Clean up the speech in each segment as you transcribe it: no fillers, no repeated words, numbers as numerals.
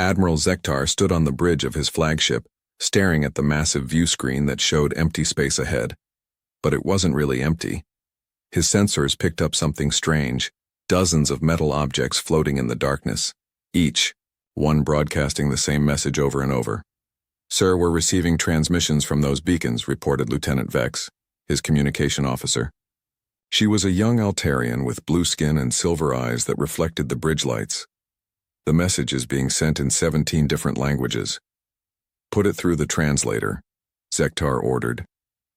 Admiral Zektar stood on the bridge of his flagship, staring at the massive view screen that showed empty space ahead. But it wasn't really empty. His sensors picked up something strange, dozens of metal objects floating in the darkness, each one broadcasting the same message over and over. "Sir, we're receiving transmissions from those beacons," reported Lieutenant Vex, his communication officer. She was a young Altarian with blue skin and silver eyes that reflected the bridge lights. "The message is being sent in 17 different languages." "Put it through the translator," Zektar ordered.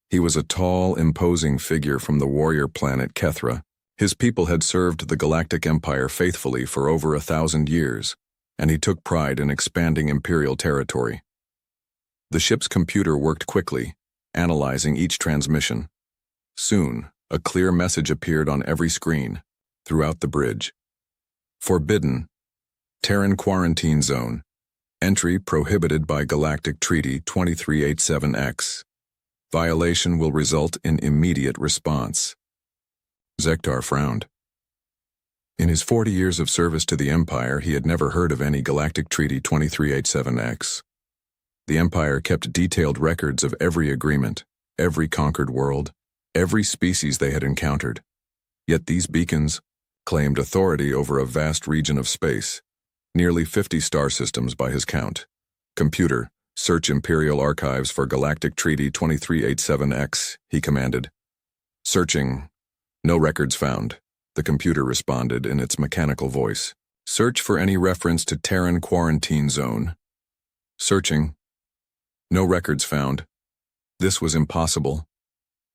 He was a tall, imposing figure from the warrior planet Kethra. His people had served the Galactic Empire faithfully for over 1,000 years, and he took pride in expanding Imperial territory. The ship's computer worked quickly, analyzing each transmission. Soon, a clear message appeared on every screen, throughout the bridge. "Forbidden. Terran Quarantine Zone. Entry prohibited by Galactic Treaty 2387X. Violation will result in immediate response." Zektar frowned. In his 40 years of service to the Empire, he had never heard of any Galactic Treaty 2387X. The Empire kept detailed records of every agreement, every conquered world, every species they had encountered. Yet these beacons claimed authority over a vast region of space, nearly 50 star systems by his count. "Computer, search Imperial archives for Galactic Treaty 2387X, he commanded. "Searching. No records found," the computer responded in its mechanical voice. "Search for any reference to Terran Quarantine Zone." "Searching. No records found." This was impossible.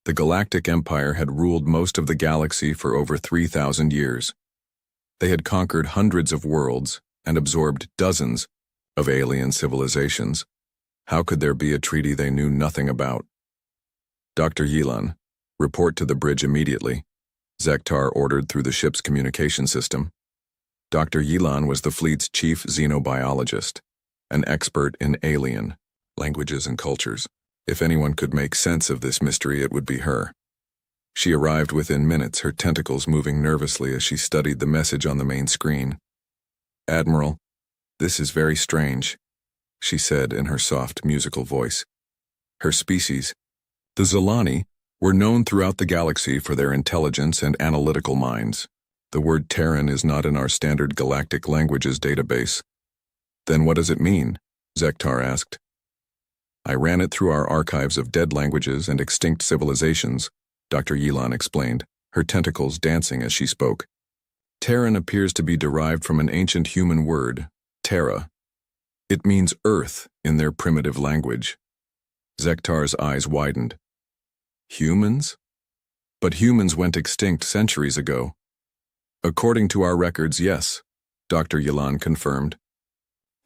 The Galactic Empire had ruled most of the galaxy for over 3,000 years. They had conquered hundreds of worlds and absorbed dozens of alien civilizations. How could there be a treaty they knew nothing about? "Dr. Yelan, report to the bridge immediately," Zektar ordered through the ship's communication system. Dr. Yelan was the fleet's chief xenobiologist, an expert in alien languages and cultures. If anyone could make sense of this mystery, it would be her. She arrived within minutes, her tentacles moving nervously as she studied the message on the main screen. "Admiral, this is very strange," she said in her soft, musical voice. Her species, the Zilani, were known throughout the galaxy for their intelligence and analytical minds. The word Terran is not in our standard galactic languages database. "Then what does it mean?" Zektar asked. "I ran it through our archives of dead languages and extinct civilizations," Dr. Yelan explained, her tentacles dancing as she spoke. "Terran appears to be derived from an ancient human word, terra. It means earth in their primitive language." Zektar's eyes widened. "Humans? But humans went extinct centuries ago." "According to our records, yes," Dr. Yelan confirmed.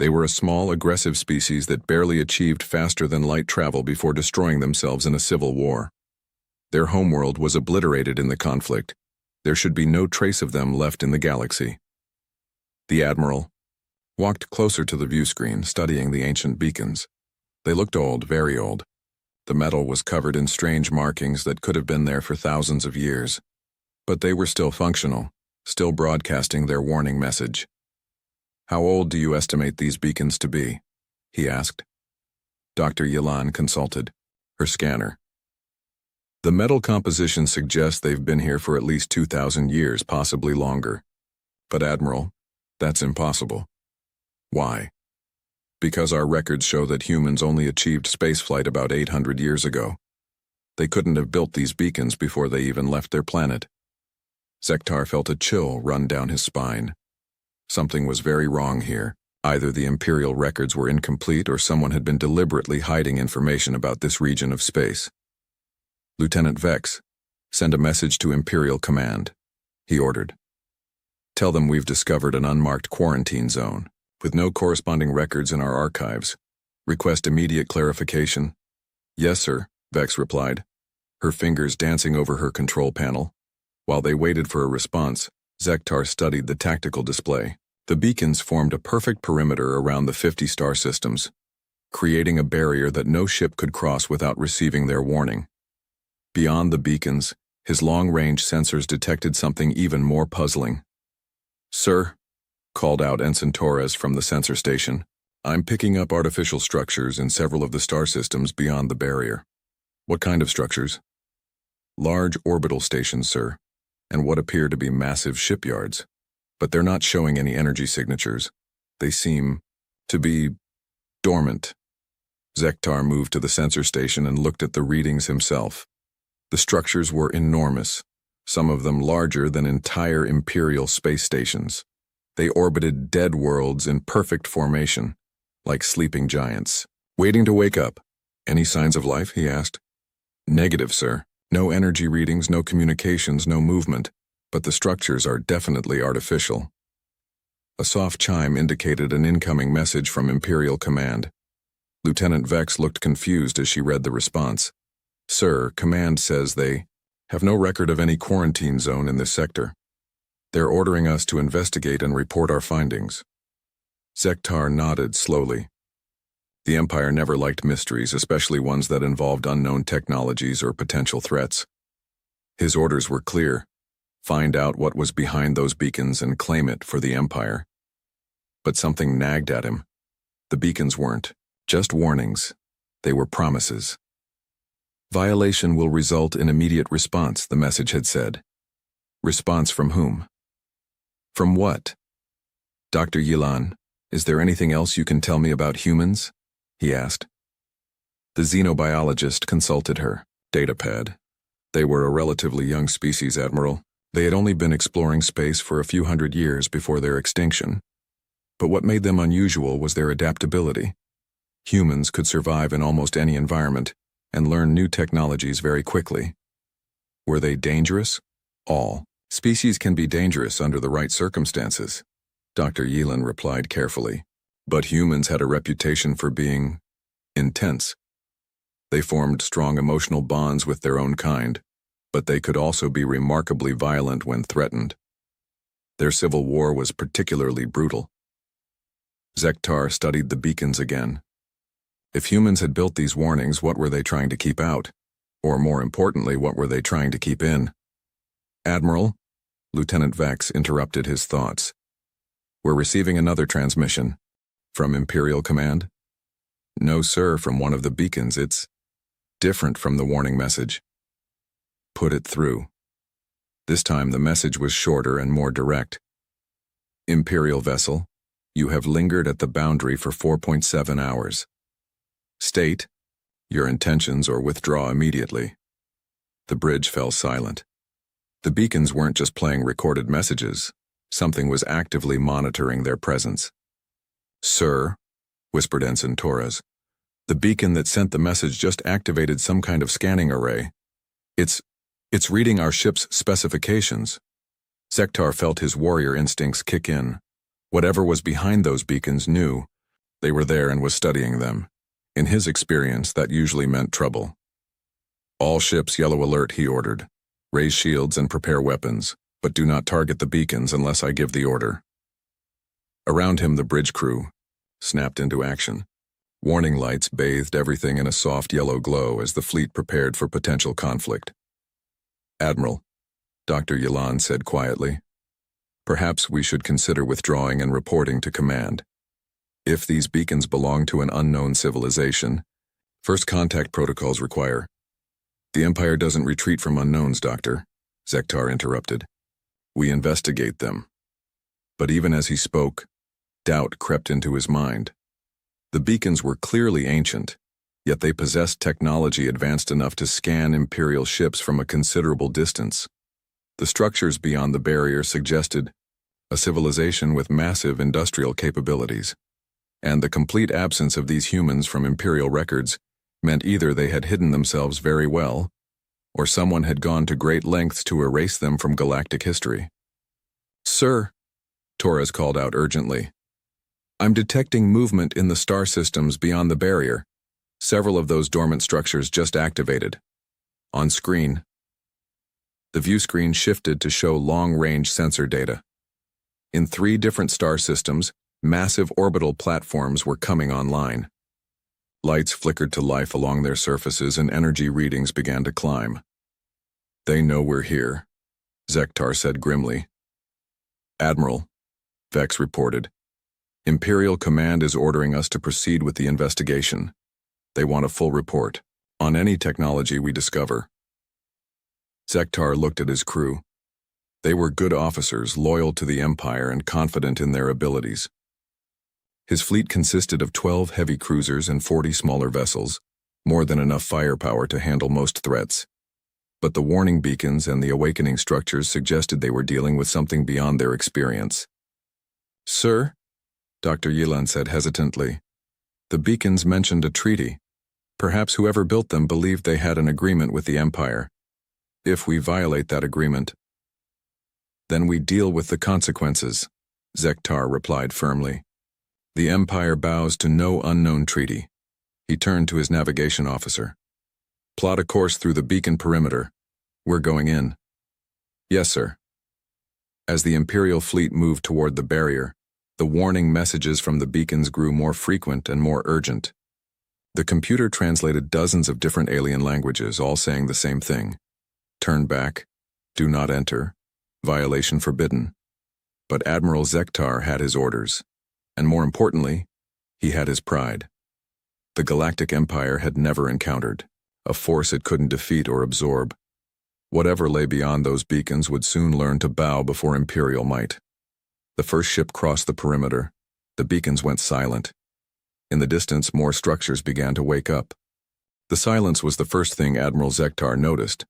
"They were a small, aggressive species that barely achieved faster than light travel before destroying themselves in a civil war. Their homeworld was obliterated in the conflict. There should be no trace of them left in the galaxy." The Admiral walked closer to the view screen, studying the ancient beacons. They looked old, very old. The metal was covered in strange markings that could have been there for thousands of years. But they were still functional, still broadcasting their warning message. "How old do you estimate these beacons to be?" he asked. Dr. Yelan consulted her scanner. "The metal composition suggests they've been here for at least 2,000 years, possibly longer. But Admiral, that's impossible." "Why?" "Because our records show that humans only achieved spaceflight about 800 years ago. They couldn't have built these beacons before they even left their planet." Zektar felt a chill run down his spine. Something was very wrong here. Either the Imperial records were incomplete or someone had been deliberately hiding information about this region of space. "Lieutenant Vex, send a message to Imperial Command," he ordered. "Tell them we've discovered an unmarked quarantine zone, with no corresponding records in our archives. Request immediate clarification." "Yes, sir," Vex replied, her fingers dancing over her control panel. While they waited for a response, Zektar studied the tactical display. The beacons formed a perfect perimeter around the 50 star systems, creating a barrier that no ship could cross without receiving their warning. Beyond the beacons, his long-range sensors detected something even more puzzling. "Sir," called out Ensign Torres from the sensor station, I'm picking up artificial structures in several of the star systems beyond the barrier. What kind of structures? Large orbital stations, sir, and what appear to be massive shipyards. But they're not showing any energy signatures. They seem to be dormant. Zektar moved to the sensor station and looked at the readings himself. The structures were enormous, some of them larger than entire Imperial space stations. They orbited dead worlds in perfect formation, like sleeping giants, waiting to wake up. Any signs of life? He asked. Negative, sir. No energy readings, no communications, no movement, but the structures are definitely artificial. A soft chime indicated an incoming message from Imperial Command. Lieutenant Vex looked confused as she read the response. Sir, Command says they have no record of any quarantine zone in this sector. They're ordering us to investigate and report our findings. Zektar nodded slowly. The Empire never liked mysteries, especially ones that involved unknown technologies or potential threats. His orders were clear. Find out what was behind those beacons and claim it for the Empire. But something nagged at him. The beacons weren't just warnings. They were promises. Violation will result in immediate response, the message had said. Response from whom? From what? Dr. Yilan, is there anything else you can tell me about humans? He asked. The xenobiologist consulted her datapad. They were a relatively young species, Admiral. They had only been exploring space for a few hundred years before their extinction. But what made them unusual was their adaptability. Humans could survive in almost any environment and learn new technologies very quickly. Were they dangerous? All species can be dangerous under the right circumstances, Dr. Yilan replied carefully. But humans had a reputation for being intense. They formed strong emotional bonds with their own kind, but they could also be remarkably violent when threatened. Their civil war was particularly brutal. Zektar studied the beacons again. If humans had built these warnings, what were they trying to keep out? Or more importantly, what were they trying to keep in? Admiral, Lieutenant Vex interrupted his thoughts. We're receiving another transmission. From Imperial Command? No, sir, from one of the beacons. It's different from the warning message. Put it through. This time the message was shorter and more direct. Imperial vessel, you have lingered at the boundary for 4.7 hours. State your intentions or withdraw immediately. The bridge fell silent. The beacons weren't just playing recorded messages. Something was actively monitoring their presence. Sir, whispered Ensign Torres, the beacon that sent the message just activated some kind of scanning array. It's reading our ship's specifications. Zektar felt his warrior instincts kick in. Whatever was behind those beacons knew they were there and was studying them. In his experience, that usually meant trouble. All ships yellow alert, he ordered. Raise shields and prepare weapons, but do not target the beacons unless I give the order. Around him, the bridge crew snapped into action. Warning lights bathed everything in a soft yellow glow as the fleet prepared for potential conflict. Admiral, Dr. Yilan said quietly, perhaps we should consider withdrawing and reporting to command. If these beacons belong to an unknown civilization, first contact protocols require. The Empire doesn't retreat from unknowns, Doctor, Zektar interrupted. We investigate them. But even as he spoke, doubt crept into his mind. The beacons were clearly ancient, yet they possessed technology advanced enough to scan Imperial ships from a considerable distance. The structures beyond the barrier suggested a civilization with massive industrial capabilities. And the complete absence of these humans from Imperial records meant either they had hidden themselves very well, or someone had gone to great lengths to erase them from galactic history. Sir, Torres called out urgently, I'm detecting movement in the star systems beyond the barrier. Several of those dormant structures just activated. On screen. The view screen shifted to show long-range sensor data. In 3 different star systems, massive orbital platforms were coming online. Lights flickered to life along their surfaces and energy readings began to climb. They know we're here, Zektar said grimly. Admiral, Vex reported. Imperial Command is ordering us to proceed with the investigation. They want a full report on any technology we discover. Zektar looked at his crew. They were good officers, loyal to the Empire and confident in their abilities. His fleet consisted of 12 heavy cruisers and 40 smaller vessels, more than enough firepower to handle most threats. But the warning beacons and the awakening structures suggested they were dealing with something beyond their experience. "Sir," Dr. Yilan said hesitantly, "the beacons mentioned a treaty. Perhaps whoever built them believed they had an agreement with the Empire. If we violate that agreement, then we deal with the consequences," Zektar replied firmly. "The Empire bows to no unknown treaty." He turned to his navigation officer. "Plot a course through the beacon perimeter. We're going in." "Yes, sir." As the Imperial fleet moved toward the barrier, the warning messages from the beacons grew more frequent and more urgent. The computer translated dozens of different alien languages, all saying the same thing. Turn back, do not enter, violation forbidden. But Admiral Zektar had his orders, and more importantly, he had his pride. The Galactic Empire had never encountered a force it couldn't defeat or absorb. Whatever lay beyond those beacons would soon learn to bow before Imperial might. The first ship crossed the perimeter. The beacons went silent. In the distance, more structures began to wake up. The silence was the first thing Admiral Zektar noticed.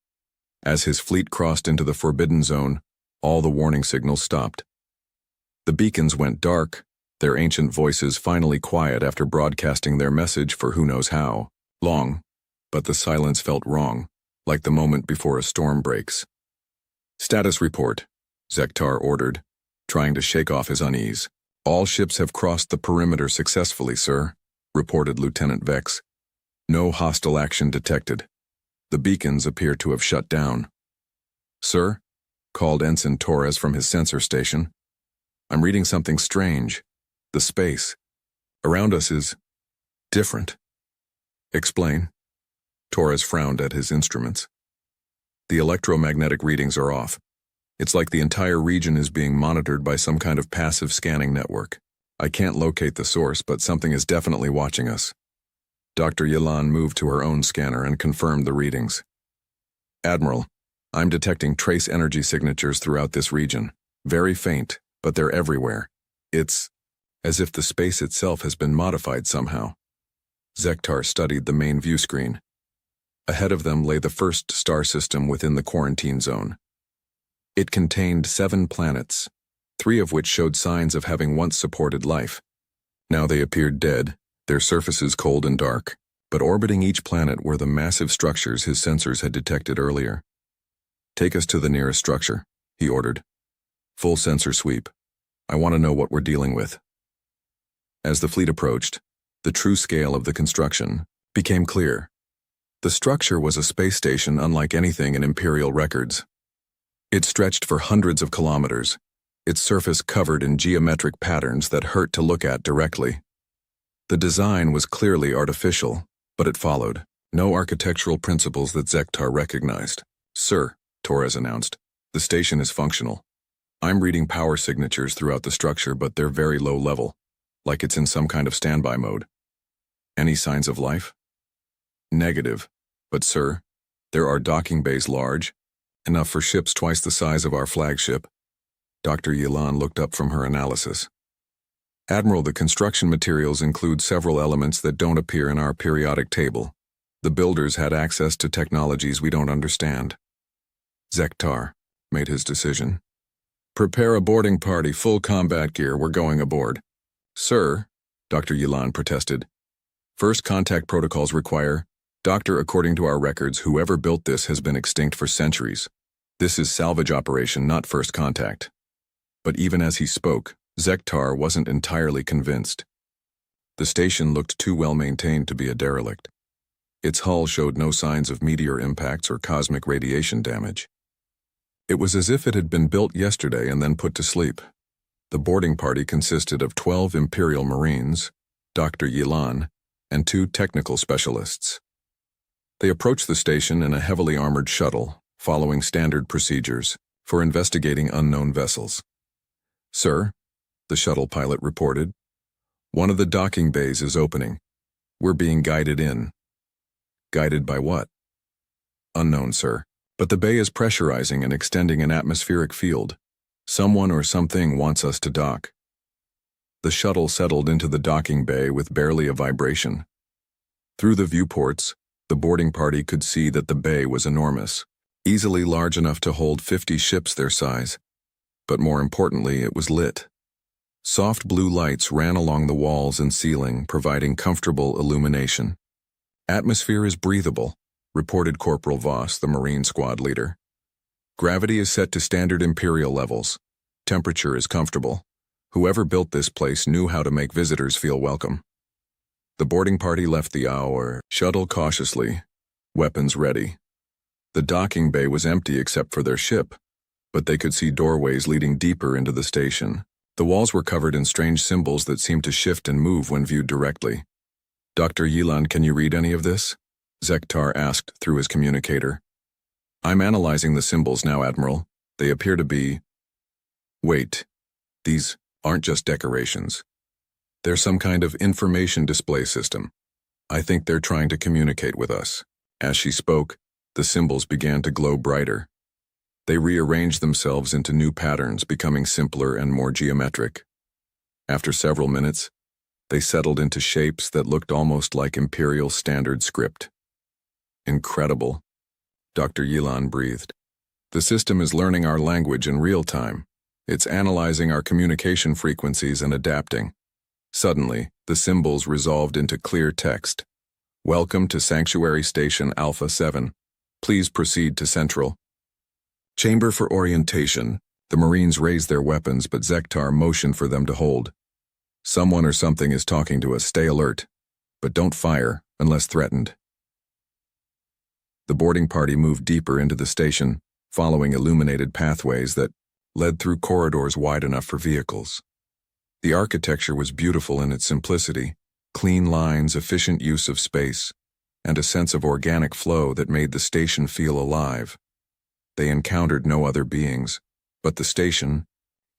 As his fleet crossed into the forbidden zone, all the warning signals stopped. The beacons went dark, their ancient voices finally quiet after broadcasting their message for who knows how long, but the silence felt wrong, like the moment before a storm breaks. "Status report," Zektar ordered, trying to shake off his unease. "All ships have crossed the perimeter successfully, sir," reported Lieutenant Vex. "No hostile action detected. The beacons appear to have shut down." "Sir," called Ensign Torres from his sensor station, "I'm reading something strange. The space around us is different." "Explain." Torres frowned at his instruments. "The electromagnetic readings are off. It's like the entire region is being monitored by some kind of passive scanning network. I can't locate the source, but something is definitely watching us." Dr. Yilan moved to her own scanner and confirmed the readings. "Admiral, I'm detecting trace energy signatures throughout this region. Very faint, but they're everywhere. It's as if the space itself has been modified somehow." Zektar studied the main view screen. Ahead of them lay the first star system within the quarantine zone. It contained 7 planets, 3 of which showed signs of having once supported life. Now they appeared dead, their surfaces cold and dark, but orbiting each planet were the massive structures his sensors had detected earlier. "Take us to the nearest structure," he ordered. "Full sensor sweep. I want to know what we're dealing with." As the fleet approached, the true scale of the construction became clear. The structure was a space station unlike anything in Imperial records. It stretched for hundreds of kilometers, its surface covered in geometric patterns that hurt to look at directly. The design was clearly artificial, but it followed no architectural principles that Zektar recognized. "Sir," Torres announced, "the station is functional. I'm reading power signatures throughout the structure, but they're very low level, like it's in some kind of standby mode." "Any signs of life?" "Negative. But sir, there are docking bays large, enough for ships twice the size of our flagship." Dr. Yilan looked up from her analysis. "Admiral, the construction materials include several elements that don't appear in our periodic table. The builders had access to technologies we don't understand." Zektar made his decision. "Prepare a boarding party, full combat gear, we're going aboard." "Sir," Dr. Yilan protested, "first contact protocols require, Doctor, according to our records, whoever built this has been extinct for centuries. This is salvage operation, not first contact." But even as he spoke, Zektar wasn't entirely convinced. The station looked too well maintained to be a derelict. Its hull showed no signs of meteor impacts or cosmic radiation damage. It was as if it had been built yesterday and then put to sleep. The boarding party consisted of 12 Imperial Marines, Dr. Yilan, and 2 technical specialists. They approached the station in a heavily armored shuttle, following standard procedures for investigating unknown vessels. "Sir," the shuttle pilot reported, One of the docking bays is opening. We're being guided in. Guided by what? Unknown, sir. But the bay is pressurizing and extending an atmospheric field. Someone or something wants us to dock. The shuttle settled into the docking bay with barely a vibration. Through the viewports, the boarding party could see that the bay was enormous, easily large enough to hold 50 ships their size. But more importantly, it was lit. Soft blue lights ran along the walls and ceiling, providing comfortable illumination. Atmosphere is breathable, reported Corporal Voss, the Marine Squad leader. Gravity is set to standard Imperial levels. Temperature is comfortable. Whoever built this place knew how to make visitors feel welcome. The boarding party left the hour shuttle cautiously, weapons ready. The docking bay was empty except for their ship, but they could see doorways leading deeper into the station. The walls were covered in strange symbols that seemed to shift and move when viewed directly. Dr. Yilan, can you read any of this? Zektar asked through his communicator. I'm analyzing the symbols now, Admiral. They appear to be... Wait, these aren't just decorations. They're some kind of information display system. I think they're trying to communicate with us. As she spoke, the symbols began to glow brighter. They rearranged themselves into new patterns, becoming simpler and more geometric. After several minutes, they settled into shapes that looked almost like Imperial Standard script. Incredible, Dr. Yilan breathed. The system is learning our language in real time. It's analyzing our communication frequencies and adapting. Suddenly, the symbols resolved into clear text. Welcome to Sanctuary Station Alpha 7. Please proceed to Central. Chamber for orientation. The Marines raised their weapons, but Zektar motioned for them to hold. Someone or something is talking to us. Stay alert, but don't fire unless threatened. The boarding party moved deeper into the station, following illuminated pathways that led through corridors wide enough for vehicles. The architecture was beautiful in its simplicity, clean lines, efficient use of space, and a sense of organic flow that made the station feel alive. They encountered no other beings, but the station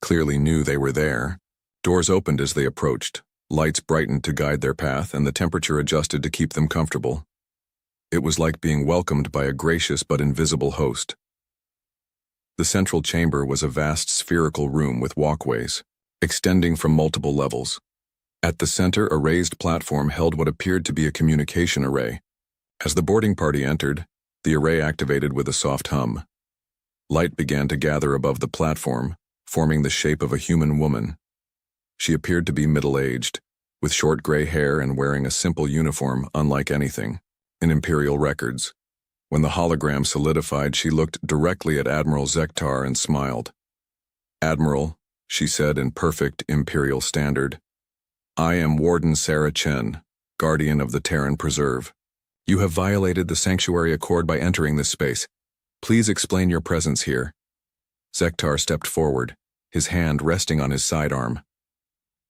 clearly knew they were there. Doors opened as they approached, lights brightened to guide their path, and the temperature adjusted to keep them comfortable. It was like being welcomed by a gracious but invisible host. The central chamber was a vast spherical room with walkways, extending from multiple levels. At the center, a raised platform held what appeared to be a communication array. As the boarding party entered, the array activated with a soft hum. Light began to gather above the platform, forming the shape of a human woman. She appeared to be middle-aged, with short gray hair and wearing a simple uniform unlike anything in Imperial records. When the hologram solidified, she looked directly at Admiral Zektar and smiled. "Admiral," she said in perfect Imperial standard, "I am Warden Sarah Chen, Guardian of the Terran Preserve. You have violated the Sanctuary Accord by entering this space. Please explain your presence here." Zektar stepped forward, his hand resting on his sidearm.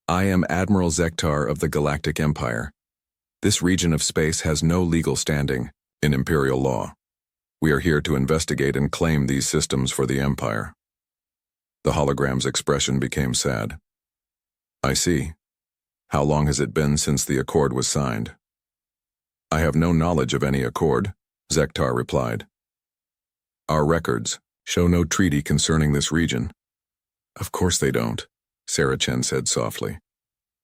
"I am Admiral Zektar of the Galactic Empire. This region of space has no legal standing in Imperial law. We are here to investigate and claim these systems for the Empire." The hologram's expression became sad. "I see. How long has it been since the accord was signed?" "I have no knowledge of any accord," Zektar replied. "Our records show no treaty concerning this region." "Of course they don't," Sarah Chen said softly.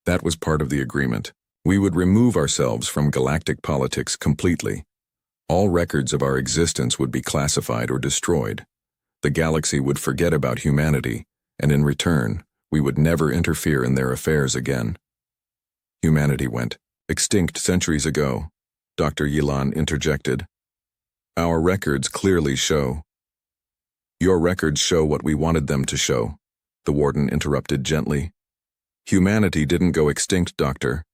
"That was part of the agreement. We would remove ourselves from galactic politics completely. All records of our existence would be classified or destroyed. The galaxy would forget about humanity, and in return, we would never interfere in their affairs again." "Humanity went extinct centuries ago," Dr. Yilan interjected. "Our records clearly show." "Your records show what we wanted them to show," the warden interrupted gently. "Humanity didn't go extinct, Doctor.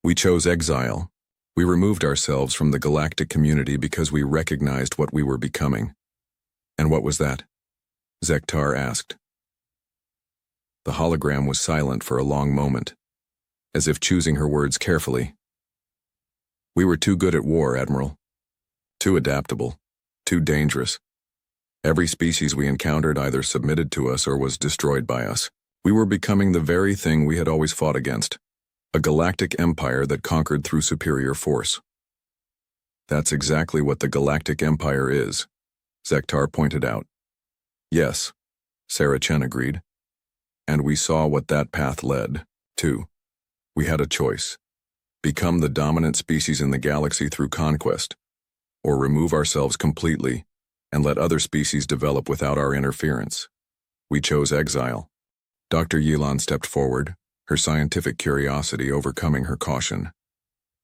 We chose exile. We removed ourselves from the galactic community because we recognized what we were becoming." "And what was that?" Zektar asked. The hologram was silent for a long moment, as if choosing her words carefully. "We were too good at war, Admiral. Too adaptable. Too dangerous. Every species we encountered either submitted to us or was destroyed by us. We were becoming the very thing we had always fought against. A galactic empire that conquered through superior force. That's exactly what the Galactic Empire is, Zektar pointed out. Yes, Sarah Chen agreed. And we saw what that path led to. We had a choice. Become the dominant species in the galaxy through conquest, or remove ourselves completely and let other species develop without our interference. We chose exile. Dr. Yilan stepped forward, her scientific curiosity overcoming her caution.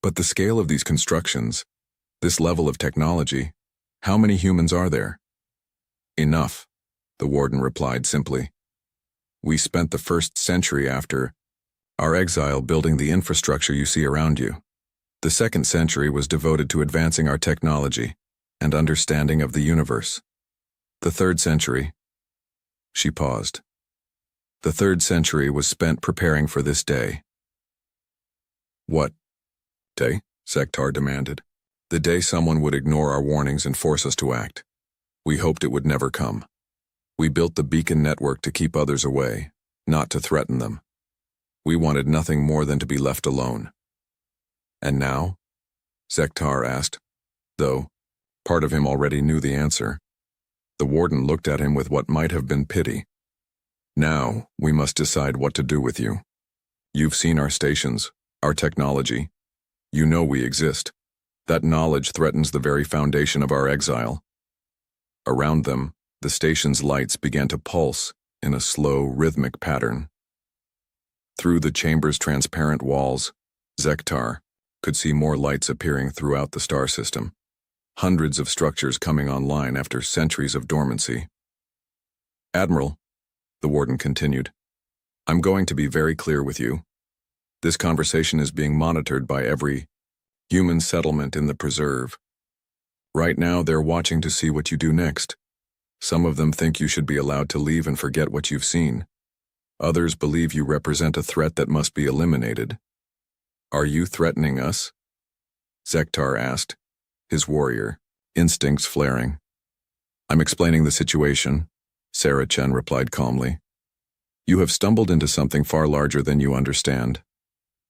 But the scale of these constructions, this level of technology, how many humans are there? Enough, the warden replied simply. We spent the first century after our exile building the infrastructure you see around you. The second century was devoted to advancing our technology and understanding of the universe. The third century, she paused. The third century was spent preparing for this day. What day? Zektar demanded. The day someone would ignore our warnings and force us to act. We hoped it would never come. We built the beacon network to keep others away, not to threaten them. We wanted nothing more than to be left alone. And now? Zektar asked, though part of him already knew the answer. The warden looked at him with what might have been pity. Now, we must decide what to do with you. You've seen our stations, our technology. You know we exist. That knowledge threatens the very foundation of our exile. Around them, the station's lights began to pulse in a slow, rhythmic pattern. Through the chamber's transparent walls, Zektar could see more lights appearing throughout the star system. Hundreds of structures coming online after centuries of dormancy. Admiral, the warden continued, I'm going to be very clear with you. This conversation is being monitored by every human settlement in the preserve. Right now, they're watching to see what you do next. Some of them think you should be allowed to leave and forget what you've seen. Others believe you represent a threat that must be eliminated. Are you threatening us? Zektar asked, his warrior instincts flaring. I'm explaining the situation, Sarah Chen replied calmly. You have stumbled into something far larger than you understand.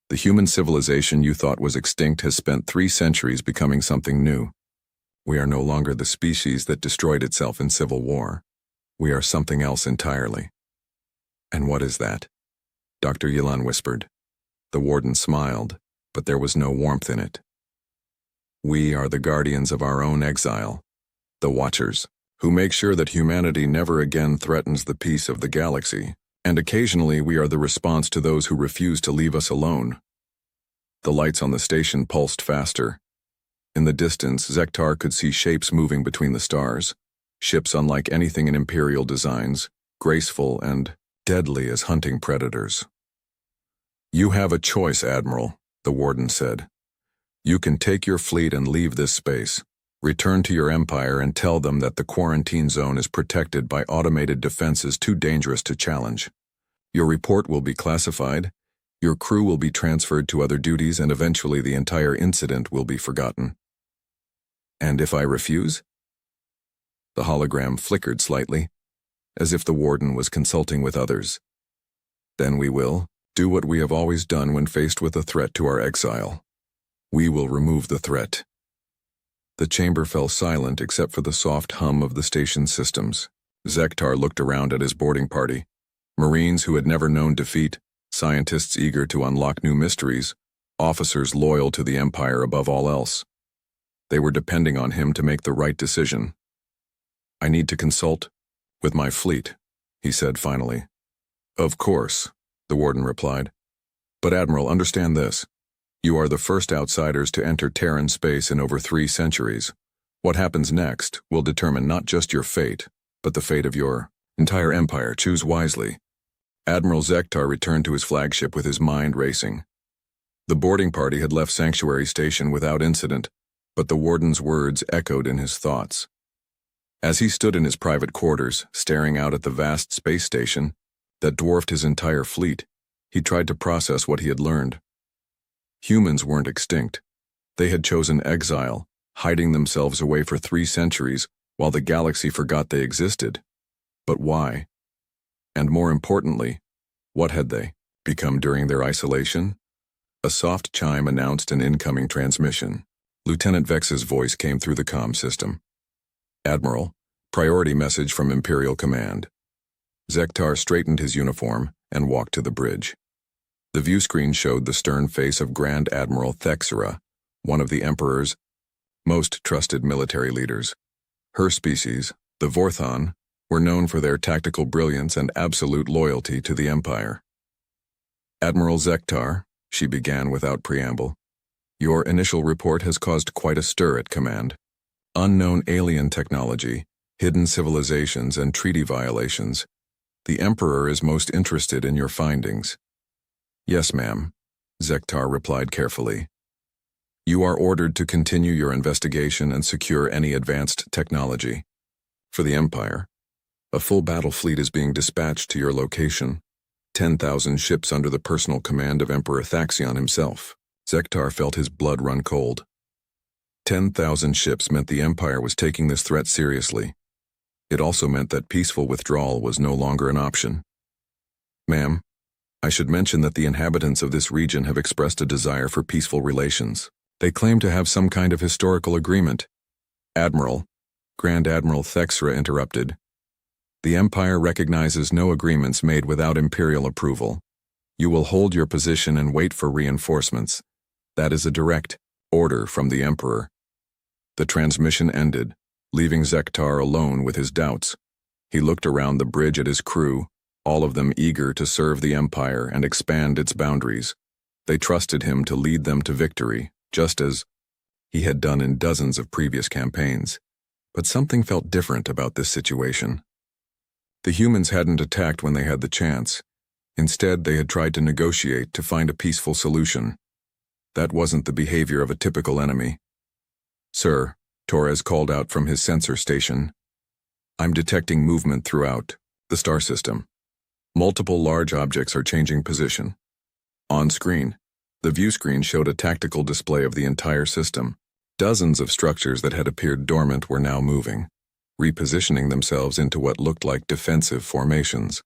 The human civilization you thought was extinct has spent 3 centuries becoming something new. We are no longer the species that destroyed itself in civil war. We are something else entirely. And what is that? Dr. Yilan whispered. The warden smiled, but there was no warmth in it. We are the guardians of our own exile, the Watchers, who make sure that humanity never again threatens the peace of the galaxy, and occasionally we are the response to those who refuse to leave us alone. The lights on the station pulsed faster. In the distance, Zektar could see shapes moving between the stars, ships unlike anything in Imperial designs, graceful and deadly as hunting predators. You have a choice, Admiral, the warden said. You can take your fleet and leave this space. Return to your empire and tell them that the quarantine zone is protected by automated defenses too dangerous to challenge. Your report will be classified, your crew will be transferred to other duties, and eventually the entire incident will be forgotten. And if I refuse? The hologram flickered slightly, as if the warden was consulting with others. Then we will do what we have always done when faced with a threat to our exile. We will remove the threat. The chamber fell silent except for the soft hum of the station's systems. Zektar looked around at his boarding party. Marines who had never known defeat, scientists eager to unlock new mysteries, officers loyal to the Empire above all else. They were depending on him to make the right decision. I need to consult with my fleet, he said finally. Of course, the warden replied. But Admiral, understand this. You are the first outsiders to enter Terran space in over 3 centuries. What happens next will determine not just your fate, but the fate of your entire empire. Choose wisely. Admiral Zektar returned to his flagship with his mind racing. The boarding party had left Sanctuary Station without incident, but the warden's words echoed in his thoughts. As he stood in his private quarters, staring out at the vast space station that dwarfed his entire fleet, he tried to process what he had learned. Humans weren't extinct. They had chosen exile, hiding themselves away for 3 centuries while the galaxy forgot they existed. But why? And more importantly, what had they become during their isolation? A soft chime announced an incoming transmission. Lieutenant Vex's voice came through the comm system. Admiral, priority message from Imperial Command. Zektar straightened his uniform and walked to the bridge. The view screen showed the stern face of Grand Admiral Thexera, one of the Emperor's most trusted military leaders. Her species, the Vorthon, were known for their tactical brilliance and absolute loyalty to the Empire. Admiral Zektar, she began without preamble, your initial report has caused quite a stir at command. Unknown alien technology, hidden civilizations, and treaty violations. The Emperor is most interested in your findings. Yes, ma'am, Zektar replied carefully. You are ordered to continue your investigation and secure any advanced technology. For the Empire, a full battle fleet is being dispatched to your location. 10,000 ships under the personal command of Emperor Thaxion himself. Zektar felt his blood run cold. 10,000 ships meant the Empire was taking this threat seriously. It also meant that peaceful withdrawal was no longer an option. Ma'am, I should mention that the inhabitants of this region have expressed a desire for peaceful relations. They claim to have some kind of historical agreement. Admiral, Grand Admiral Thexera interrupted. The Empire recognizes no agreements made without Imperial approval. You will hold your position and wait for reinforcements. That is a direct order from the Emperor. The transmission ended, leaving Zektar alone with his doubts. He looked around the bridge at his crew, all of them eager to serve the Empire and expand its boundaries. They trusted him to lead them to victory, just as he had done in dozens of previous campaigns. But something felt different about this situation. The humans hadn't attacked when they had the chance. Instead, they had tried to negotiate to find a peaceful solution. That wasn't the behavior of a typical enemy. Sir, Torres called out from his sensor station. I'm detecting movement throughout the star system. Multiple large objects are changing position. On screen, the view screen showed a tactical display of the entire system. Dozens of structures that had appeared dormant were now moving, repositioning themselves into what looked like defensive formations.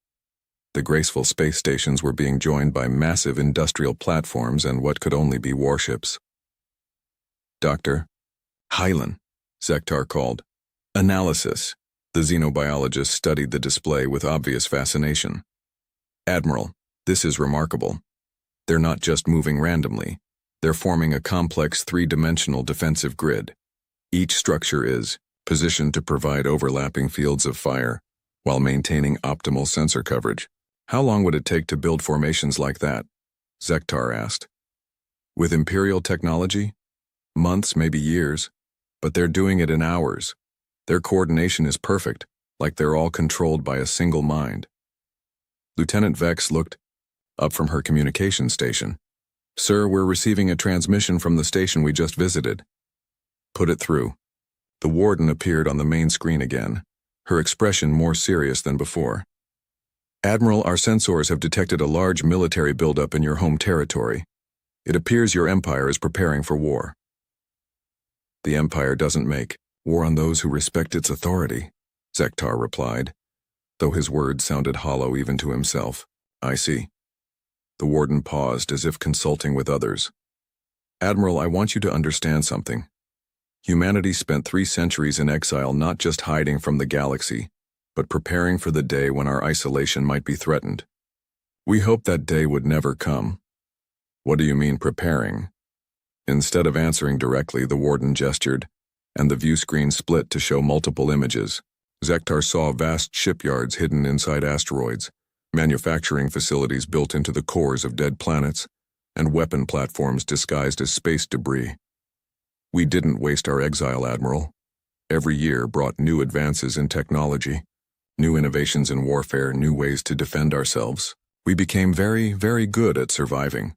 The graceful space stations were being joined by massive industrial platforms and what could only be warships. Dr. Hylan, Zektar called. Analysis. The xenobiologist studied the display with obvious fascination. Admiral, this is remarkable. They're not just moving randomly. They're forming a complex three-dimensional defensive grid. Each structure is positioned to provide overlapping fields of fire while maintaining optimal sensor coverage. How long would it take to build formations like that? Zektar asked. With Imperial technology? Months, maybe years. But they're doing it in hours. Their coordination is perfect, like they're all controlled by a single mind. Lieutenant Vex looked up from her communication station. Sir, we're receiving a transmission from the station we just visited. Put it through. The warden appeared on the main screen again, her expression more serious than before. Admiral, our sensors have detected a large military buildup in your home territory. It appears your empire is preparing for war. The Empire doesn't make war on those who respect its authority, Zektar replied, though his words sounded hollow even to himself. I see. The warden paused as if consulting with others. Admiral, I want you to understand something. Humanity spent 3 centuries in exile, not just hiding from the galaxy, but preparing for the day when our isolation might be threatened. We hoped that day would never come. What do you mean preparing? Instead of answering directly, the warden gestured, and the view screen split to show multiple images. Zektar saw vast shipyards hidden inside asteroids, manufacturing facilities built into the cores of dead planets, and weapon platforms disguised as space debris. We didn't waste our exile, Admiral. Every year brought new advances in technology, new innovations in warfare, new ways to defend ourselves. We became very, very good at surviving.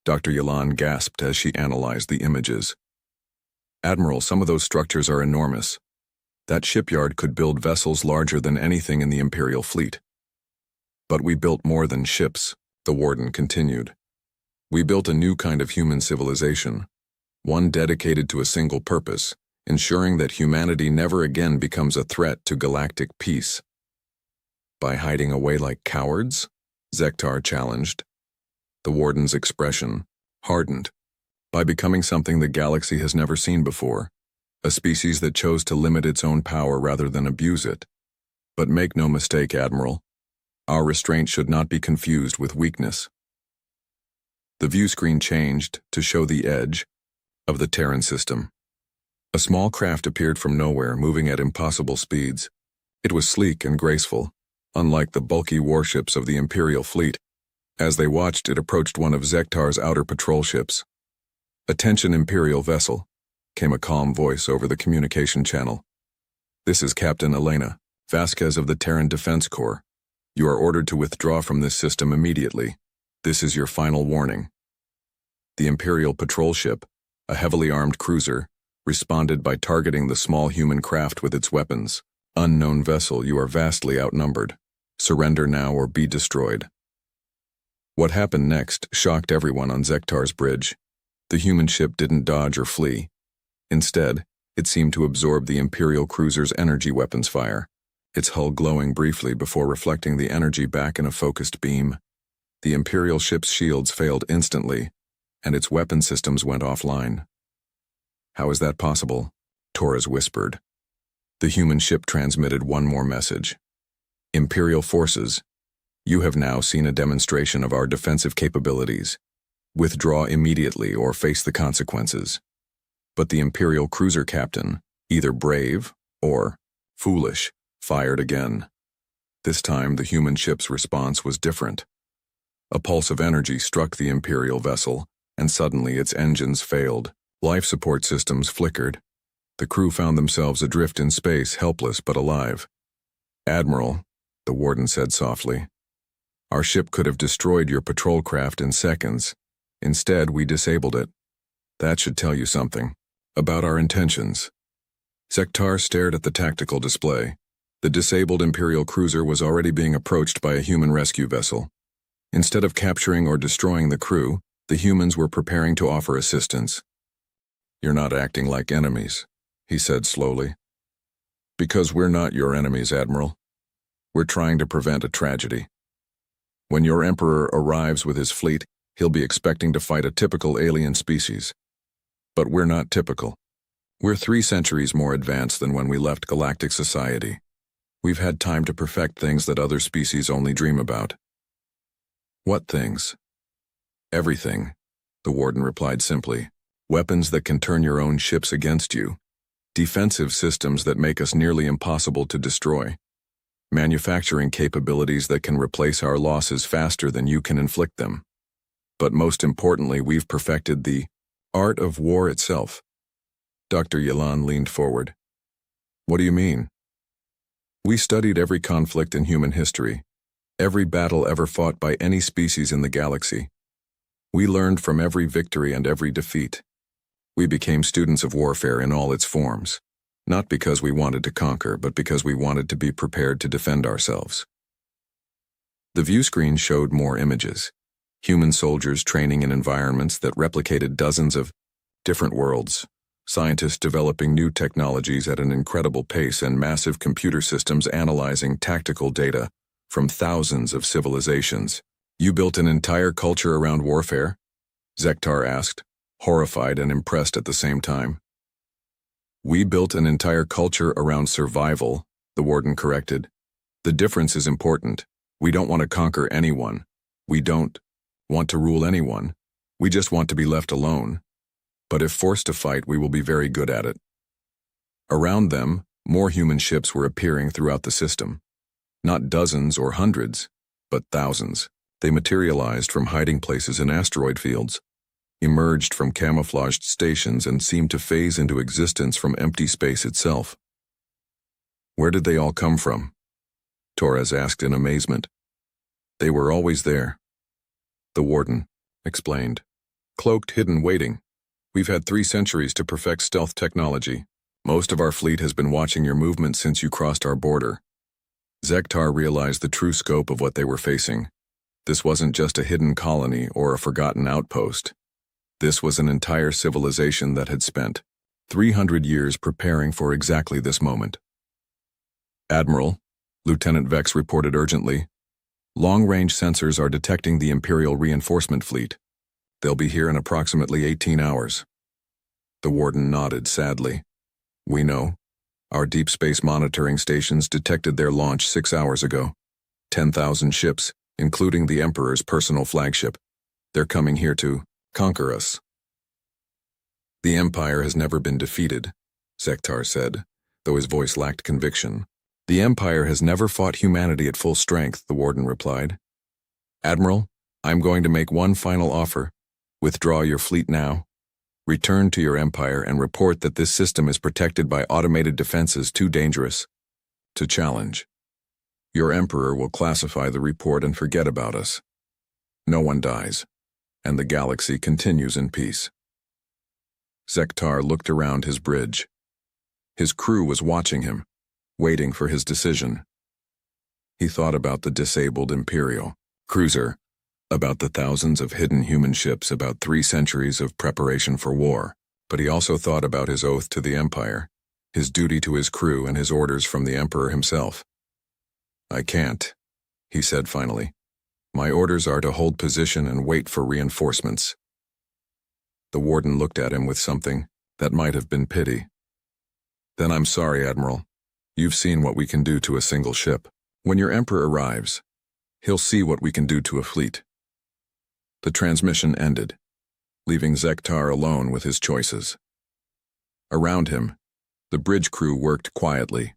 Dr. Yalan gasped as she analyzed the images. Admiral, some of those structures are enormous. That shipyard could build vessels larger than anything in the Imperial fleet. But we built more than ships, the warden continued. We built a new kind of human civilization, one dedicated to a single purpose, ensuring that humanity never again becomes a threat to galactic peace. By hiding away like cowards? Zektar challenged. The warden's expression, hardened, by becoming something the galaxy has never seen before, a species that chose to limit its own power rather than abuse it. But make no mistake, Admiral, our restraint should not be confused with weakness. The view screen changed to show the edge of the Terran system. A small craft appeared from nowhere, moving at impossible speeds. It was sleek and graceful, unlike the bulky warships of the Imperial fleet. As they watched, it approached one of Zektar's outer patrol ships. "Attention, Imperial vessel," came a calm voice over the communication channel. "This is Captain Elena Vasquez of the Terran Defense Corps. You are ordered to withdraw from this system immediately. This is your final warning." The Imperial patrol ship, a heavily armed cruiser, responded by targeting the small human craft with its weapons. "Unknown vessel, you are vastly outnumbered. Surrender now or be destroyed." What happened next shocked everyone on Zektar's bridge. The human ship didn't dodge or flee. Instead, it seemed to absorb the Imperial cruiser's energy weapons fire, its hull glowing briefly before reflecting the energy back in a focused beam. The Imperial ship's shields failed instantly, and its weapon systems went offline. "How is that possible?" Torres whispered. The human ship transmitted one more message. "Imperial forces, you have now seen a demonstration of our defensive capabilities. Withdraw immediately or face the consequences." But the Imperial cruiser captain, either brave or foolish, fired again. This time, the human ship's response was different. A pulse of energy struck the Imperial vessel, and suddenly its engines failed. Life support systems flickered. The crew found themselves adrift in space, helpless but alive. "Admiral," the warden said softly, "our ship could have destroyed your patrol craft in seconds. Instead, we disabled it. That should tell you something about our intentions." Zektar stared at the tactical display. The disabled Imperial cruiser was already being approached by a human rescue vessel. Instead of capturing or destroying the crew, the humans were preparing to offer assistance. "You're not acting like enemies," he said slowly. "Because we're not your enemies, Admiral. We're trying to prevent a tragedy. When your Emperor arrives with his fleet, he'll be expecting to fight a typical alien species. But we're not typical. We're 3 centuries more advanced than when we left galactic society. We've had time to perfect things that other species only dream about." "What things?" "Everything," the warden replied simply. "Weapons that can turn your own ships against you. Defensive systems that make us nearly impossible to destroy. Manufacturing capabilities that can replace our losses faster than you can inflict them. But most importantly, we've perfected the art of war itself." Dr. Yalan leaned forward. "What do you mean?" "We studied every conflict in human history, every battle ever fought by any species in the galaxy. We learned from every victory and every defeat. We became students of warfare in all its forms, not because we wanted to conquer, but because we wanted to be prepared to defend ourselves." The view screen showed more images. Human soldiers training in environments that replicated dozens of different worlds, scientists developing new technologies at an incredible pace, and massive computer systems analyzing tactical data from thousands of civilizations. "You built an entire culture around warfare?" Zektar asked, horrified and impressed at the same time. "We built an entire culture around survival," the warden corrected. "The difference is important. We don't want to conquer anyone. We don't want to rule anyone. We just want to be left alone. But if forced to fight, we will be very good at it." Around them, more human ships were appearing throughout the system. Not dozens or hundreds, but thousands. They materialized from hiding places in asteroid fields, emerged from camouflaged stations, and seemed to phase into existence from empty space itself. "Where did they all come from?" Torres asked in amazement. "They were always there," the warden explained. "Cloaked, hidden, waiting. We've had 3 centuries to perfect stealth technology. Most of our fleet has been watching your movements since you crossed our border." Zektar realized the true scope of what they were facing. This wasn't just a hidden colony or a forgotten outpost. This was an entire civilization that had spent 300 years preparing for exactly this moment. "Admiral," Lieutenant Vex reported urgently, "long-range sensors are detecting the Imperial reinforcement fleet. They'll be here in approximately 18 hours. The warden nodded sadly. We know. Our deep space monitoring stations detected their launch 6 hours ago. 10,000 ships, including the Emperor's personal flagship. They're coming here to conquer us. The Empire has never been defeated, Zektar said, though his voice lacked conviction. The Empire has never fought humanity at full strength, the warden replied. Admiral, I'm going to make one final offer. Withdraw your fleet now. Return to your Empire and report that this system is protected by automated defenses too dangerous to challenge. Your Emperor will classify the report and forget about us. No one dies, and the galaxy continues in peace. Zektar looked around his bridge. His crew was watching him, waiting for his decision. He thought about the disabled Imperial cruiser, about the thousands of hidden human ships, about 3 centuries of preparation for war, but he also thought about his oath to the Empire, his duty to his crew, and his orders from the Emperor himself. I can't, he said finally. My orders are to hold position and wait for reinforcements. The warden looked at him with something that might have been pity. Then I'm sorry, Admiral. You've seen what we can do to a single ship. When your Emperor arrives, he'll see what we can do to a fleet. The transmission ended, leaving Zektar alone with his choices. Around him, the bridge crew worked quietly,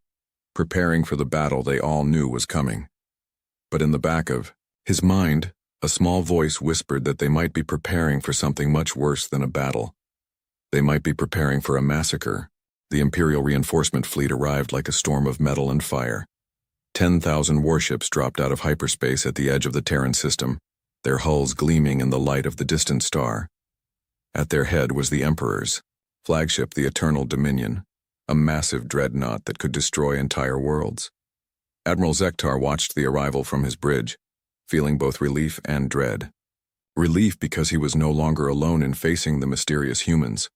preparing for the battle they all knew was coming. But in the back of his mind, a small voice whispered that they might be preparing for something much worse than a battle. They might be preparing for a massacre. The Imperial reinforcement fleet arrived like a storm of metal and fire. 10,000 warships dropped out of hyperspace at the edge of the Terran system, their hulls gleaming in the light of the distant star. At their head was the Emperor's flagship, the Eternal Dominion, a massive dreadnought that could destroy entire worlds. Admiral Zektar watched the arrival from his bridge, feeling both relief and dread. Relief because he was no longer alone in facing the mysterious humans.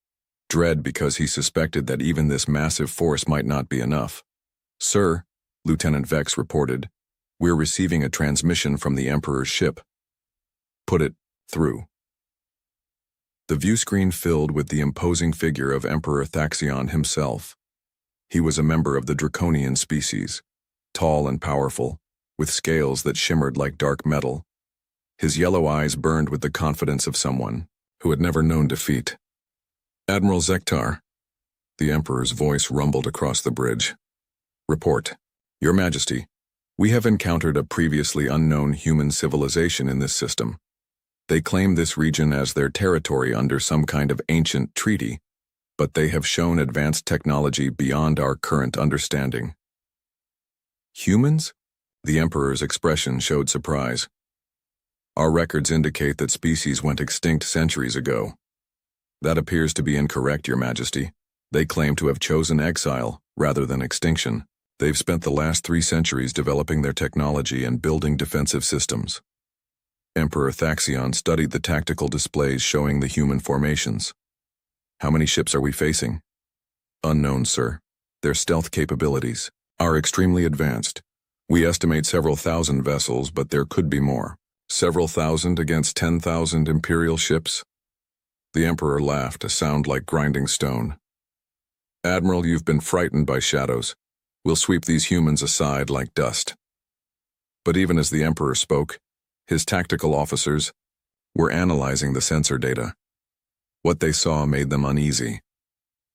Dread because he suspected that even this massive force might not be enough. Sir, Lieutenant Vex reported, we're receiving a transmission from the Emperor's ship. Put it through. The viewscreen filled with the imposing figure of Emperor Thaxion himself. He was a member of the Draconian species, tall and powerful, with scales that shimmered like dark metal. His yellow eyes burned with the confidence of someone who had never known defeat. Admiral Zektar, the Emperor's voice rumbled across the bridge. Report. Your Majesty, we have encountered a previously unknown human civilization in this system. They claim this region as their territory under some kind of ancient treaty, but they have shown advanced technology beyond our current understanding. Humans? The Emperor's expression showed surprise. Our records indicate that species went extinct centuries ago. That appears to be incorrect, Your Majesty. They claim to have chosen exile rather than extinction. They've spent the last 3 centuries developing their technology and building defensive systems. Emperor Thaxion studied the tactical displays showing the human formations. How many ships are we facing? Unknown, sir. Their stealth capabilities are extremely advanced. We estimate several thousand vessels, but there could be more. Several thousand against 10,000 Imperial ships? The Emperor laughed, a sound like grinding stone. Admiral, you've been frightened by shadows. We'll sweep these humans aside like dust. But even as the Emperor spoke, his tactical officers were analyzing the sensor data. What they saw made them uneasy.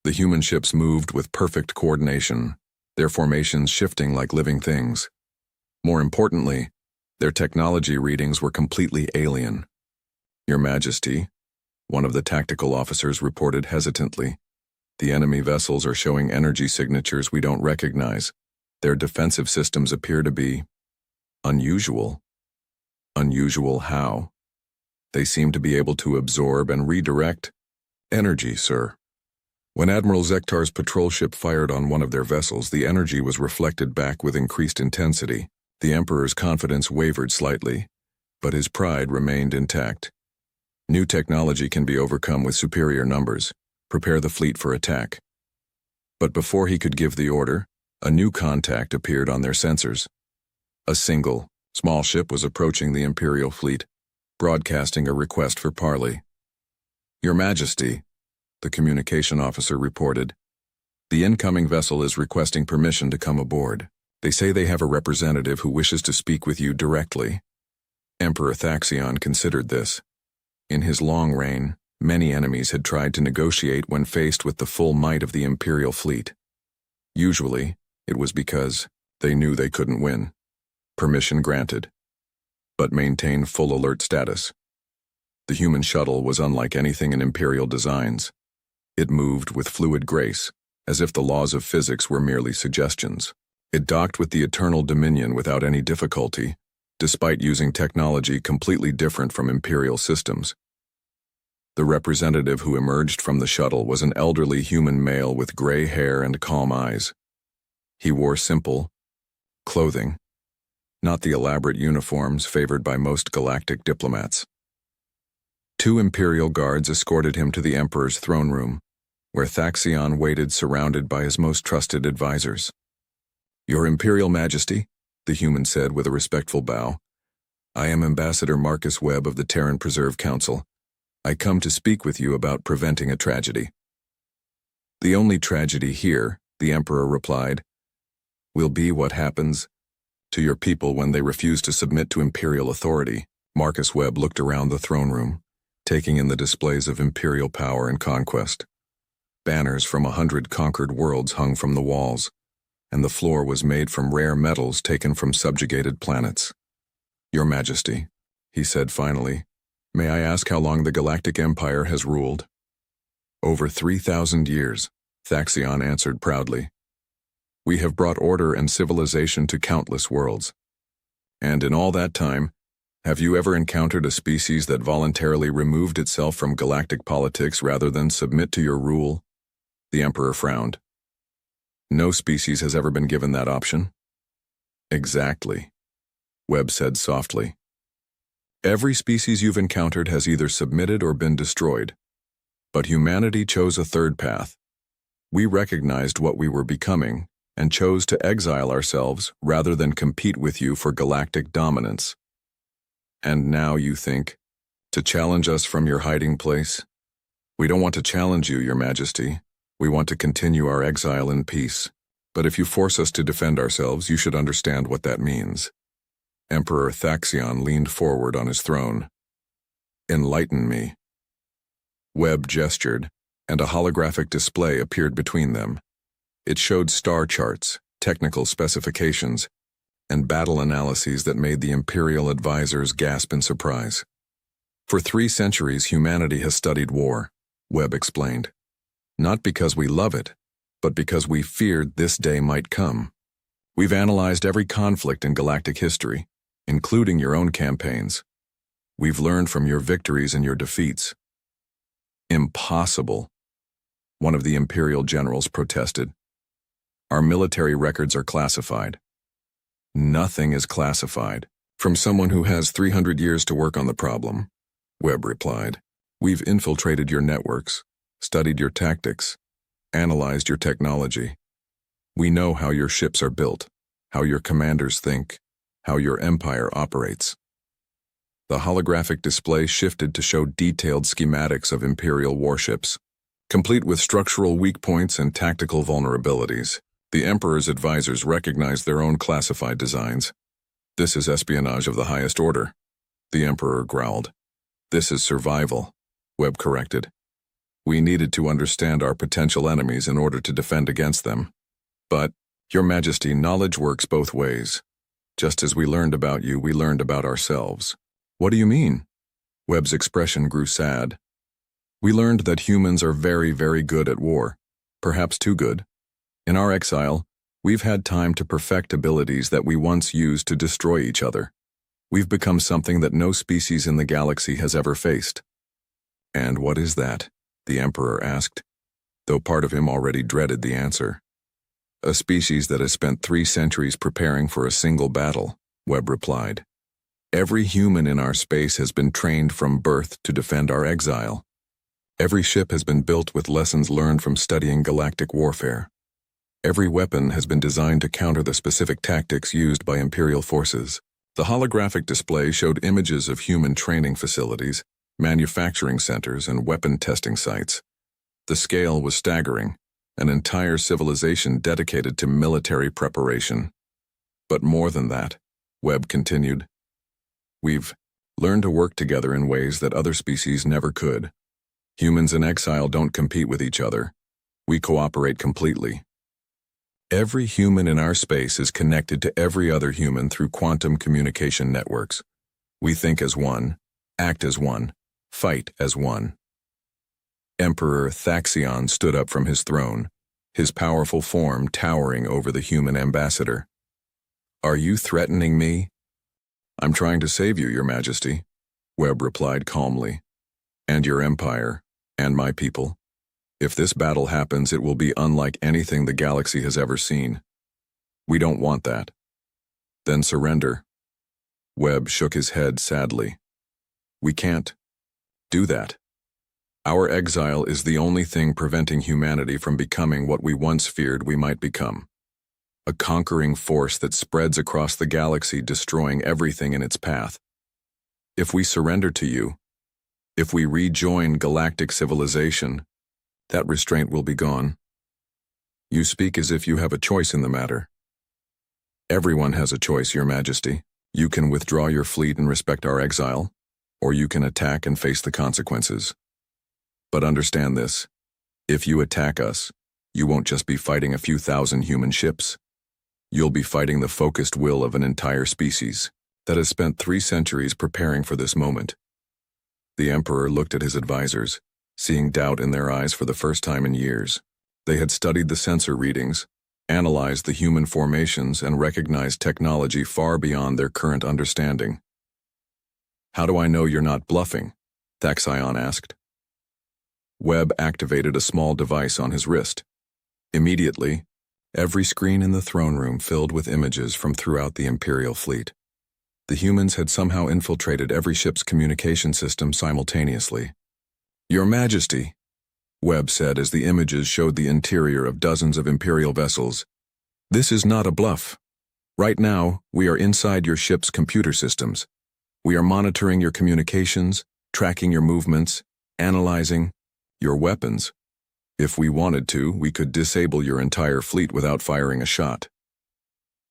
The human ships moved with perfect coordination, their formations shifting like living things. More importantly, their technology readings were completely alien. Your Majesty, one of the tactical officers reported hesitantly, the enemy vessels are showing energy signatures we don't recognize. Their defensive systems appear to be unusual. Unusual how? They seem to be able to absorb and redirect energy, sir. When Admiral Zektar's patrol ship fired on one of their vessels, the energy was reflected back with increased intensity. The Emperor's confidence wavered slightly, but his pride remained intact. New technology can be overcome with superior numbers. Prepare the fleet for attack. But before he could give the order, a new contact appeared on their sensors. A single, small ship was approaching the Imperial fleet, broadcasting a request for parley. Your Majesty, the communication officer reported. The incoming vessel is requesting permission to come aboard. They say they have a representative who wishes to speak with you directly. Emperor Thaxion considered this. In his long reign, many enemies had tried to negotiate when faced with the full might of the Imperial fleet. Usually, it was because they knew they couldn't win. Permission granted, but maintain full alert status. The human shuttle was unlike anything in Imperial designs. It moved with fluid grace, as if the laws of physics were merely suggestions. It docked with the Eternal Dominion without any difficulty, despite using technology completely different from Imperial systems. The representative who emerged from the shuttle was an elderly human male with gray hair and calm eyes. He wore simple clothing, not the elaborate uniforms favored by most galactic diplomats. 2 Imperial guards escorted him to the Emperor's throne room, where Thaxion waited surrounded by his most trusted advisors. Your Imperial Majesty, the human said with a respectful bow, I am Ambassador Marcus Webb of the Terran Preserve Council. I come to speak with you about preventing a tragedy. The only tragedy here, the Emperor replied, will be what happens to your people when they refuse to submit to Imperial authority. Marcus Webb looked around the throne room, taking in the displays of Imperial power and conquest. Banners from 100 conquered worlds hung from the walls, and the floor was made from rare metals taken from subjugated planets. Your Majesty, he said finally, may I ask how long the Galactic Empire has ruled? Over 3,000 years, Thaxion answered proudly. We have brought order and civilization to countless worlds. And in all that time, have you ever encountered a species that voluntarily removed itself from galactic politics rather than submit to your rule? The Emperor frowned. No species has ever been given that option. Exactly, Webb said softly. Every species you've encountered has either submitted or been destroyed. But humanity chose a third path. We recognized what we were becoming and chose to exile ourselves rather than compete with you for galactic dominance. And now you think, to challenge us from your hiding place? We don't want to challenge you, Your Majesty. We want to continue our exile in peace. But if you force us to defend ourselves, you should understand what that means. Emperor Thaxion leaned forward on his throne. Enlighten me. Webb gestured, and a holographic display appeared between them. It showed star charts, technical specifications, and battle analyses that made the Imperial advisors gasp in surprise. For 3 centuries, humanity has studied war, Webb explained. Not because we love it, but because we feared this day might come. We've analyzed every conflict in galactic history, including your own campaigns. We've learned from your victories and your defeats. Impossible, one of the Imperial generals protested. Our military records are classified. Nothing is classified. From someone who has 300 years to work on the problem, Webb replied. We've infiltrated your networks, studied your tactics, analyzed your technology. We know how your ships are built, how your commanders think, how your empire operates. The holographic display shifted to show detailed schematics of Imperial warships, complete with structural weak points and tactical vulnerabilities. The Emperor's advisors recognized their own classified designs. This is espionage of the highest order, the Emperor growled. This is survival, Webb corrected. We needed to understand our potential enemies in order to defend against them. But, Your Majesty, knowledge works both ways. Just as we learned about you, we learned about ourselves. What do you mean? Webb's expression grew sad. We learned that humans are very, very good at war, perhaps too good. In our exile, we've had time to perfect abilities that we once used to destroy each other. We've become something that no species in the galaxy has ever faced. And what is that? The Emperor asked, though part of him already dreaded the answer. A species that has spent 3 centuries preparing for a single battle, Webb replied. Every human in our space has been trained from birth to defend our exile. Every ship has been built with lessons learned from studying galactic warfare. Every weapon has been designed to counter the specific tactics used by Imperial forces. The holographic display showed images of human training facilities, manufacturing centers, and weapon testing sites. The scale was staggering, an entire civilization dedicated to military preparation. But more than that, Webb continued, we've learned to work together in ways that other species never could. Humans in exile don't compete with each other. We cooperate completely. Every human in our space is connected to every other human through quantum communication networks. We think as one, act as one, fight as one. Emperor Thaxion stood up from his throne, his powerful form towering over the human ambassador. Are you threatening me? I'm trying to save you, Your Majesty, Webb replied calmly. And your empire, and my people. If this battle happens, it will be unlike anything the galaxy has ever seen. We don't want that. Then surrender. Webb shook his head sadly. We can't do that. Our exile is the only thing preventing humanity from becoming what we once feared we might become. A conquering force that spreads across the galaxy, destroying everything in its path. If we surrender to you, if we rejoin galactic civilization, that restraint will be gone. You speak as if you have a choice in the matter. Everyone has a choice, Your Majesty. You can withdraw your fleet and respect our exile, or you can attack and face the consequences. But understand this, if you attack us, you won't just be fighting a few thousand human ships. You'll be fighting the focused will of an entire species that has spent 3 centuries preparing for this moment. The Emperor looked at his advisors, seeing doubt in their eyes for the first time in years. They had studied the sensor readings, analyzed the human formations, and recognized technology far beyond their current understanding. How do I know you're not bluffing? Thaxion asked. Webb activated a small device on his wrist. Immediately, every screen in the throne room filled with images from throughout the Imperial fleet. The humans had somehow infiltrated every ship's communication system simultaneously. Your Majesty, Webb said as the images showed the interior of dozens of Imperial vessels, this is not a bluff. Right now, we are inside your ship's computer systems. We are monitoring your communications, tracking your movements, analyzing your weapons. If we wanted to, we could disable your entire fleet without firing a shot.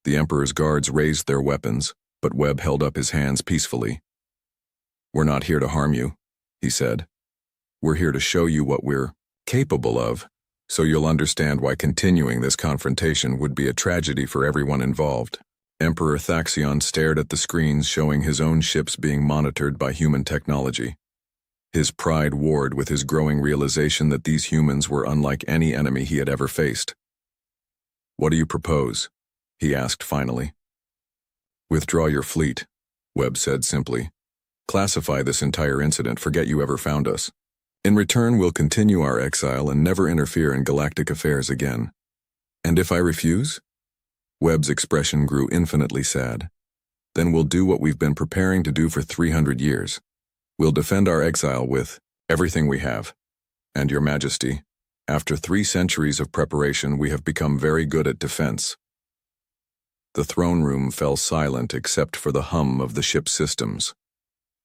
The Emperor's guards raised their weapons, but Webb held up his hands peacefully. We're not here to harm you, he said. We're here to show you what we're capable of, so you'll understand why continuing this confrontation would be a tragedy for everyone involved. Emperor Thaxion stared at the screens showing his own ships being monitored by human technology. His pride warred with his growing realization that these humans were unlike any enemy he had ever faced. What do you propose? He asked finally. Withdraw your fleet, Webb said simply. Classify this entire incident, forget you ever found us. In return, we'll continue our exile and never interfere in galactic affairs again. And if I refuse? Webb's expression grew infinitely sad. Then we'll do what we've been preparing to do for 300 years. We'll defend our exile with everything we have. And Your Majesty, after 3 centuries of preparation, we have become very good at defense. The throne room fell silent except for the hum of the ship's systems.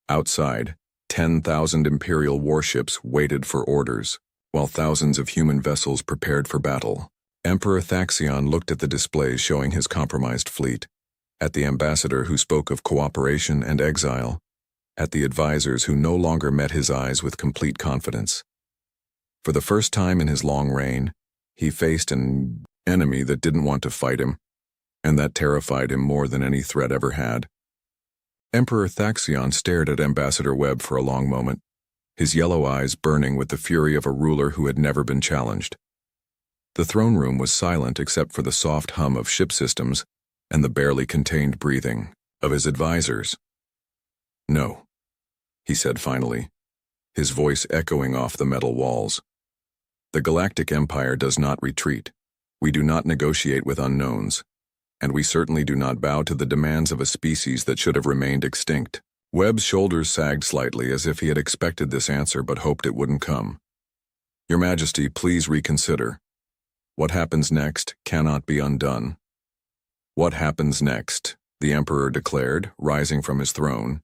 Outside, 10,000 Imperial warships waited for orders, while thousands of human vessels prepared for battle. Emperor Thaxion looked at the displays showing his compromised fleet, at the ambassador who spoke of cooperation and exile, at the advisors who no longer met his eyes with complete confidence. For the first time in his long reign, he faced an enemy that didn't want to fight him, and that terrified him more than any threat ever had. Emperor Thaxion stared at Ambassador Webb for a long moment, his yellow eyes burning with the fury of a ruler who had never been challenged. The throne room was silent except for the soft hum of ship systems and the barely contained breathing of his advisors. No, he said finally, his voice echoing off the metal walls. The Galactic Empire does not retreat. We do not negotiate with unknowns. And we certainly do not bow to the demands of a species that should have remained extinct. Webb's shoulders sagged slightly as if he had expected this answer but hoped it wouldn't come. Your Majesty, please reconsider. What happens next cannot be undone. What happens next, the Emperor declared, rising from his throne,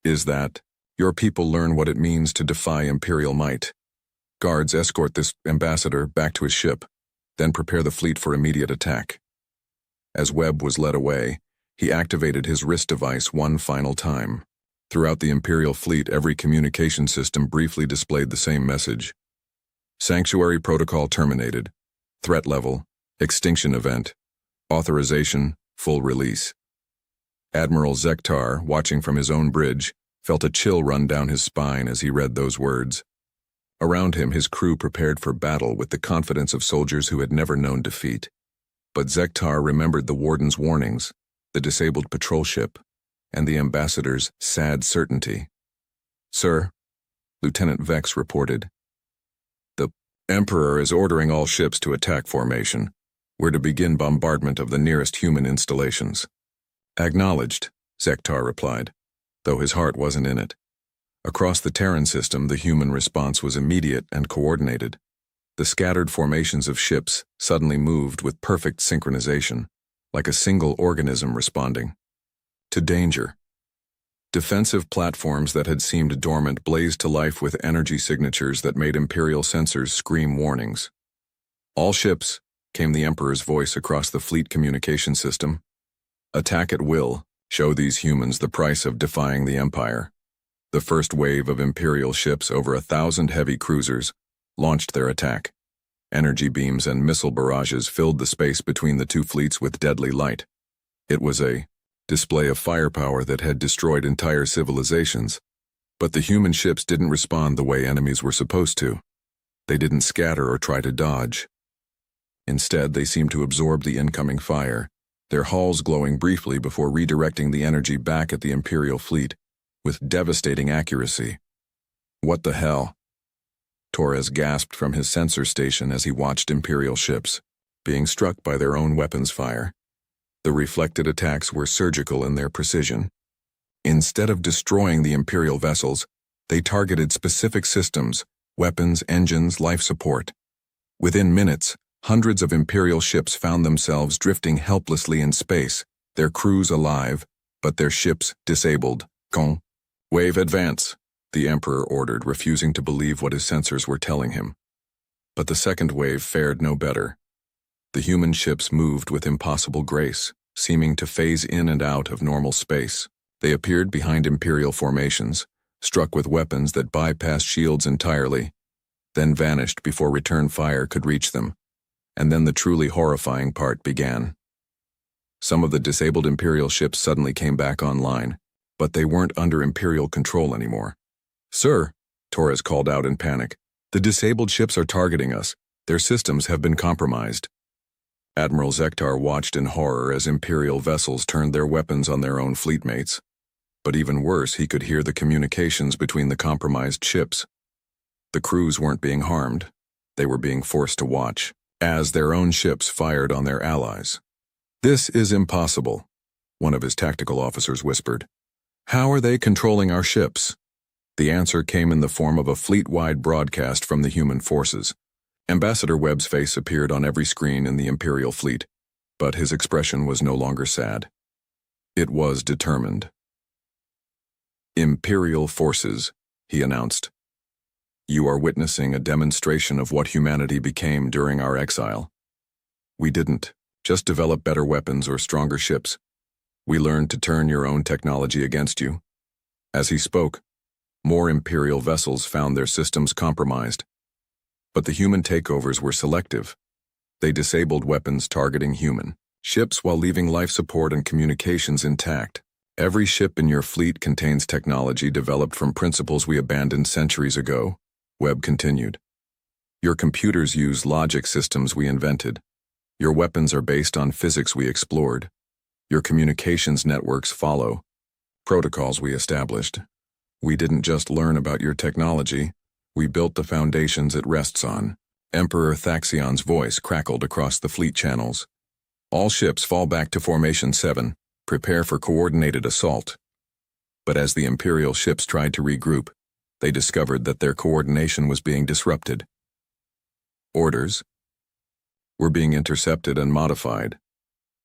is that Your people learn what it means to defy Imperial might. Guards escort this ambassador back to his ship, then prepare the fleet for immediate attack. As Webb was led away, he activated his wrist device one final time. Throughout the Imperial fleet, every communication system briefly displayed the same message. Sanctuary protocol terminated. Threat level, extinction event, authorization, full release. Admiral Zektar, watching from his own bridge, felt a chill run down his spine as he read those words. Around him, his crew prepared for battle with the confidence of soldiers who had never known defeat. But Zektar remembered the warden's warnings, the disabled patrol ship, and the ambassador's sad certainty. "Sir," Lieutenant Vex reported, "the Emperor is ordering all ships to attack formation. We're to begin bombardment of the nearest human installations." "Acknowledged," Zektar replied, though his heart wasn't in it. Across the Terran system, the human response was immediate and coordinated. The scattered formations of ships suddenly moved with perfect synchronization, like a single organism responding to danger. Defensive platforms that had seemed dormant blazed to life with energy signatures that made Imperial sensors scream warnings. "All ships," came the Emperor's voice across the fleet communication system. "Attack at will. Show these humans the price of defying the Empire." The first wave of Imperial ships, over 1,000 heavy cruisers, launched their attack. Energy beams and missile barrages filled the space between the two fleets with deadly light. It was a display of firepower that had destroyed entire civilizations. But the human ships didn't respond the way enemies were supposed to. They didn't scatter or try to dodge. Instead, they seemed to absorb the incoming fire, their hulls glowing briefly before redirecting the energy back at the Imperial fleet, with devastating accuracy. "What the hell?" Torres gasped from his sensor station as he watched Imperial ships being struck by their own weapons fire. The reflected attacks were surgical in their precision. Instead of destroying the Imperial vessels, they targeted specific systems, weapons, engines, life support. Within minutes, hundreds of Imperial ships found themselves drifting helplessly in space, their crews alive, but their ships disabled. "Con. Wave advance," the Emperor ordered, refusing to believe what his sensors were telling him. But the second wave fared no better. The human ships moved with impossible grace, seeming to phase in and out of normal space. They appeared behind Imperial formations, struck with weapons that bypassed shields entirely, then vanished before return fire could reach them. And then the truly horrifying part began. Some of the disabled Imperial ships suddenly came back online, but they weren't under Imperial control anymore. "Sir," Torres called out in panic, "the disabled ships are targeting us. Their systems have been compromised." Admiral Zektar watched in horror as Imperial vessels turned their weapons on their own fleetmates. But even worse, he could hear the communications between the compromised ships. The crews weren't being harmed. They were being forced to watch as their own ships fired on their allies. "This is impossible," one of his tactical officers whispered. "How are they controlling our ships?" The answer came in the form of a fleet-wide broadcast from the human forces. Ambassador Webb's face appeared on every screen in the Imperial fleet, but his expression was no longer sad. It was determined. "Imperial forces," he announced. "You are witnessing a demonstration of what humanity became during our exile. We didn't just develop better weapons or stronger ships. We learned to turn your own technology against you." As he spoke, more Imperial vessels found their systems compromised. But the human takeovers were selective. They disabled weapons targeting human ships while leaving life support and communications intact. "Every ship in your fleet contains technology developed from principles we abandoned centuries ago," Webb continued. "Your computers use logic systems we invented. Your weapons are based on physics we explored. Your communications networks follow protocols we established. We didn't just learn about your technology. We built the foundations it rests on." Emperor Thaxion's voice crackled across the fleet channels. "All ships fall back to Formation 7. Prepare for coordinated assault." But as the Imperial ships tried to regroup, they discovered that their coordination was being disrupted. Orders were being intercepted and modified.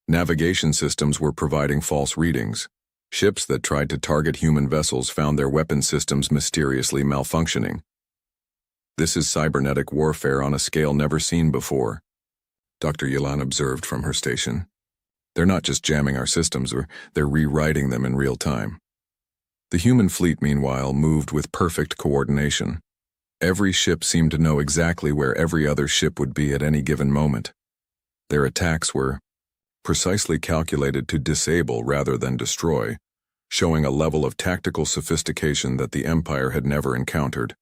Navigation systems were providing false readings. Ships that tried to target human vessels found their weapon systems mysteriously malfunctioning. This is cybernetic warfare on a scale never seen before, Dr. Yilan observed from her station. They're not just jamming our systems, they're rewriting them in real time. The human fleet, meanwhile, moved with perfect coordination. Every ship seemed to know exactly where every other ship would be at any given moment. Their attacks were precisely calculated to disable rather than destroy, showing a level of tactical sophistication that the Empire had never encountered.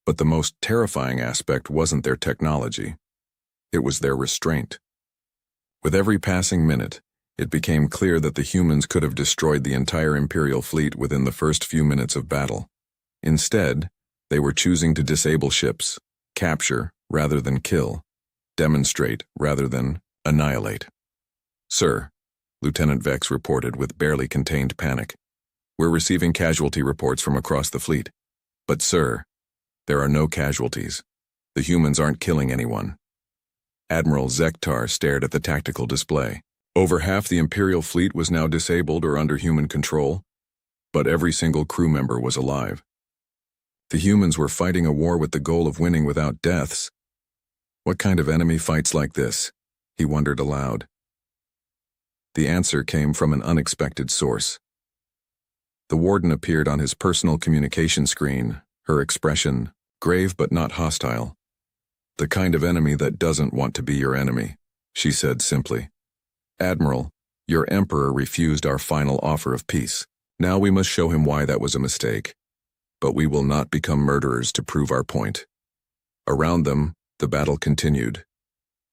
But the most terrifying aspect wasn't their technology. It was their restraint. With every passing minute, it became clear that the humans could have destroyed the entire Imperial fleet within the first few minutes of battle. Instead, they were choosing to disable ships, capture rather than kill, demonstrate rather than annihilate. "Sir," Lieutenant Vex reported with barely contained panic, "we're receiving casualty reports from across the fleet. But sir, there are no casualties. The humans aren't killing anyone." Admiral Zektar stared at the tactical display. Over half the Imperial fleet was now disabled or under human control, but every single crew member was alive. The humans were fighting a war with the goal of winning without deaths. What kind of enemy fights like this? He wondered aloud. The answer came from an unexpected source. The warden appeared on his personal communication screen, her expression grave but not hostile. "The kind of enemy that doesn't want to be your enemy," she said simply. "Admiral, your Emperor refused our final offer of peace. Now we must show him why that was a mistake. But we will not become murderers to prove our point." Around them, the battle continued,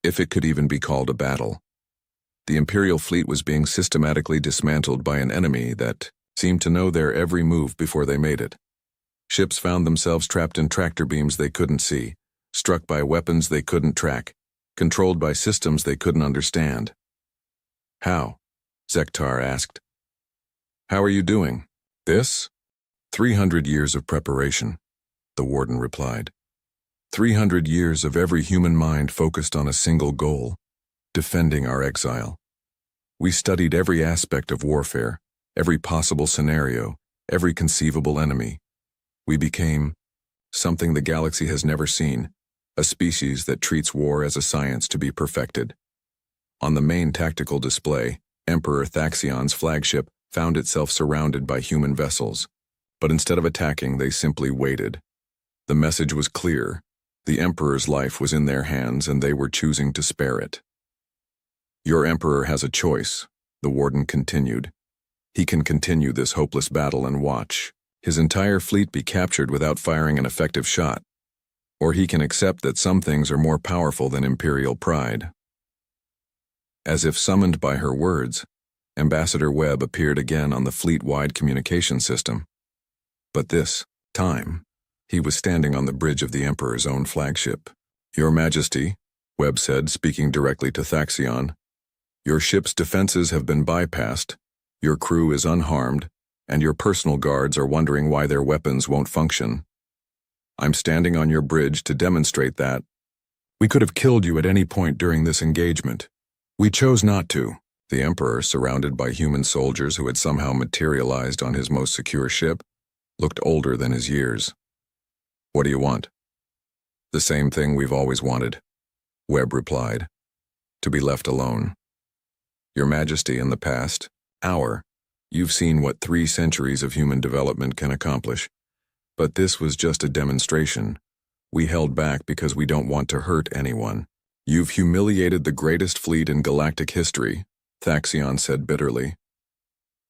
if it could even be called a battle. The Imperial fleet was being systematically dismantled by an enemy that seemed to know their every move before they made it. Ships found themselves trapped in tractor beams they couldn't see, struck by weapons they couldn't track, controlled by systems they couldn't understand. "How?" Zektar asked. "How are you doing?" "This? 300 years of preparation," the warden replied. 300 years of every human mind focused on a single goal, defending our exile. We studied every aspect of warfare, every possible scenario, every conceivable enemy. We became something the galaxy has never seen, a species that treats war as a science to be perfected. On the main tactical display, Emperor Thaxion's flagship found itself surrounded by human vessels. But instead of attacking, they simply waited. The message was clear. The Emperor's life was in their hands, and they were choosing to spare it. "Your Emperor has a choice," the warden continued. "He can continue this hopeless battle and watch his entire fleet be captured without firing an effective shot. Or he can accept that some things are more powerful than imperial pride." As if summoned by her words, Ambassador Webb appeared again on the fleet-wide communication system. But this time, he was standing on the bridge of the Emperor's own flagship. "Your Majesty," Webb said, speaking directly to Thaxion, "your ship's defenses have been bypassed, your crew is unharmed, and your personal guards are wondering why their weapons won't function. I'm standing on your bridge to demonstrate that. We could have killed you at any point during this engagement. We chose not to." The Emperor, surrounded by human soldiers who had somehow materialized on his most secure ship, looked older than his years. "What do you want?" "The same thing we've always wanted," Webb replied. "To be left alone. Your Majesty, in the past hour, you've seen what 3 centuries of human development can accomplish. But this was just a demonstration. We held back because we don't want to hurt anyone. You've humiliated the greatest fleet in galactic history," Thaxion said bitterly.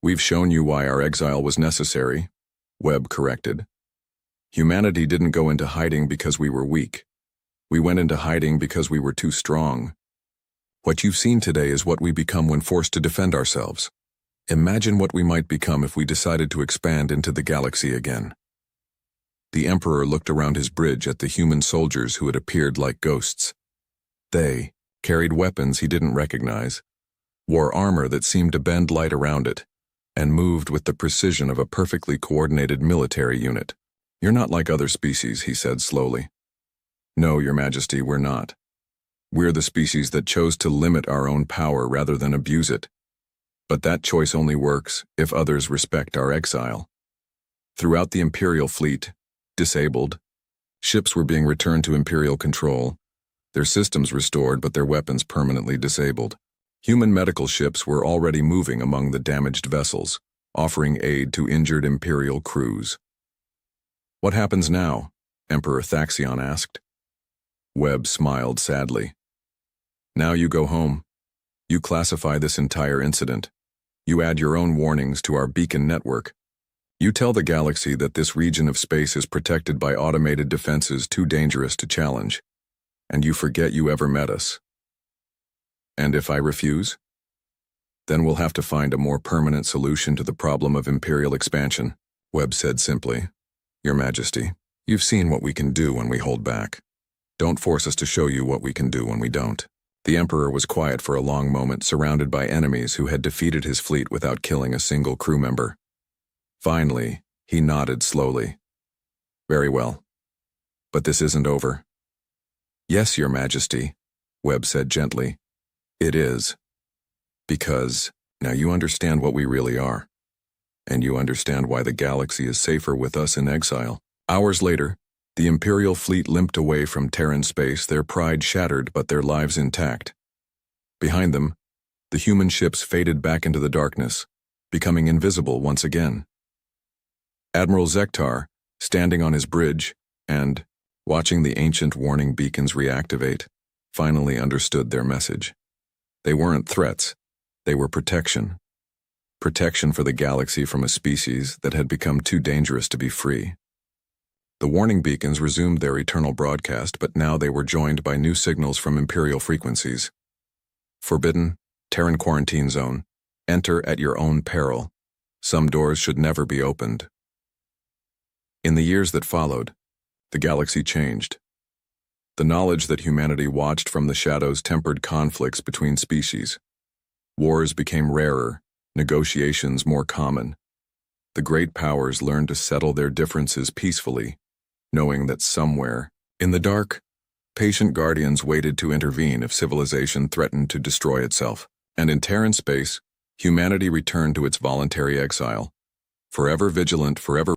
"We've shown you why our exile was necessary," Webb corrected. "Humanity didn't go into hiding because we were weak. We went into hiding because we were too strong. What you've seen today is what we become when forced to defend ourselves. Imagine what we might become if we decided to expand into the galaxy again." The Emperor looked around his bridge at the human soldiers who had appeared like ghosts. They carried weapons he didn't recognize, wore armor that seemed to bend light around it, and moved with the precision of a perfectly coordinated military unit. "You're not like other species," he said slowly. "No, Your Majesty, we're not. We're the species that chose to limit our own power rather than abuse it. But that choice only works if others respect our exile. Throughout the Imperial fleet, disabled, ships were being returned to Imperial control, their systems restored but their weapons permanently disabled. Human medical ships were already moving among the damaged vessels, offering aid to injured Imperial crews. "What happens now?" Emperor Thaxion asked. Webb smiled sadly. "Now you go home. You classify this entire incident. You add your own warnings to our beacon network. You tell the galaxy that this region of space is protected by automated defenses too dangerous to challenge. And you forget you ever met us. And if I refuse? Then we'll have to find a more permanent solution to the problem of Imperial expansion," Webb said simply. "Your Majesty, you've seen what we can do when we hold back. Don't force us to show you what we can do when we don't." The Emperor was quiet for a long moment, surrounded by enemies who had defeated his fleet without killing a single crew member. Finally, he nodded slowly. "Very well. But this isn't over." "Yes, Your Majesty," Webb said gently. "It is. Because now you understand what we really are. And you understand why the galaxy is safer with us in exile." Hours later, the Imperial fleet limped away from Terran space, their pride shattered but their lives intact. Behind them, the human ships faded back into the darkness, becoming invisible once again. Admiral Zektar, standing on his bridge and watching the ancient warning beacons reactivate, finally understood their message. They weren't threats, they were protection. Protection for the galaxy from a species that had become too dangerous to be free. The warning beacons resumed their eternal broadcast, but now they were joined by new signals from Imperial frequencies. "Forbidden, Terran quarantine zone. Enter at your own peril. Some doors should never be opened." In the years that followed, the galaxy changed. The knowledge that humanity watched from the shadows tempered conflicts between species. Wars became rarer, negotiations more common. The great powers learned to settle their differences peacefully, knowing that somewhere, in the dark, patient guardians waited to intervene if civilization threatened to destroy itself. And in Terran space, humanity returned to its voluntary exile, forever vigilant, forever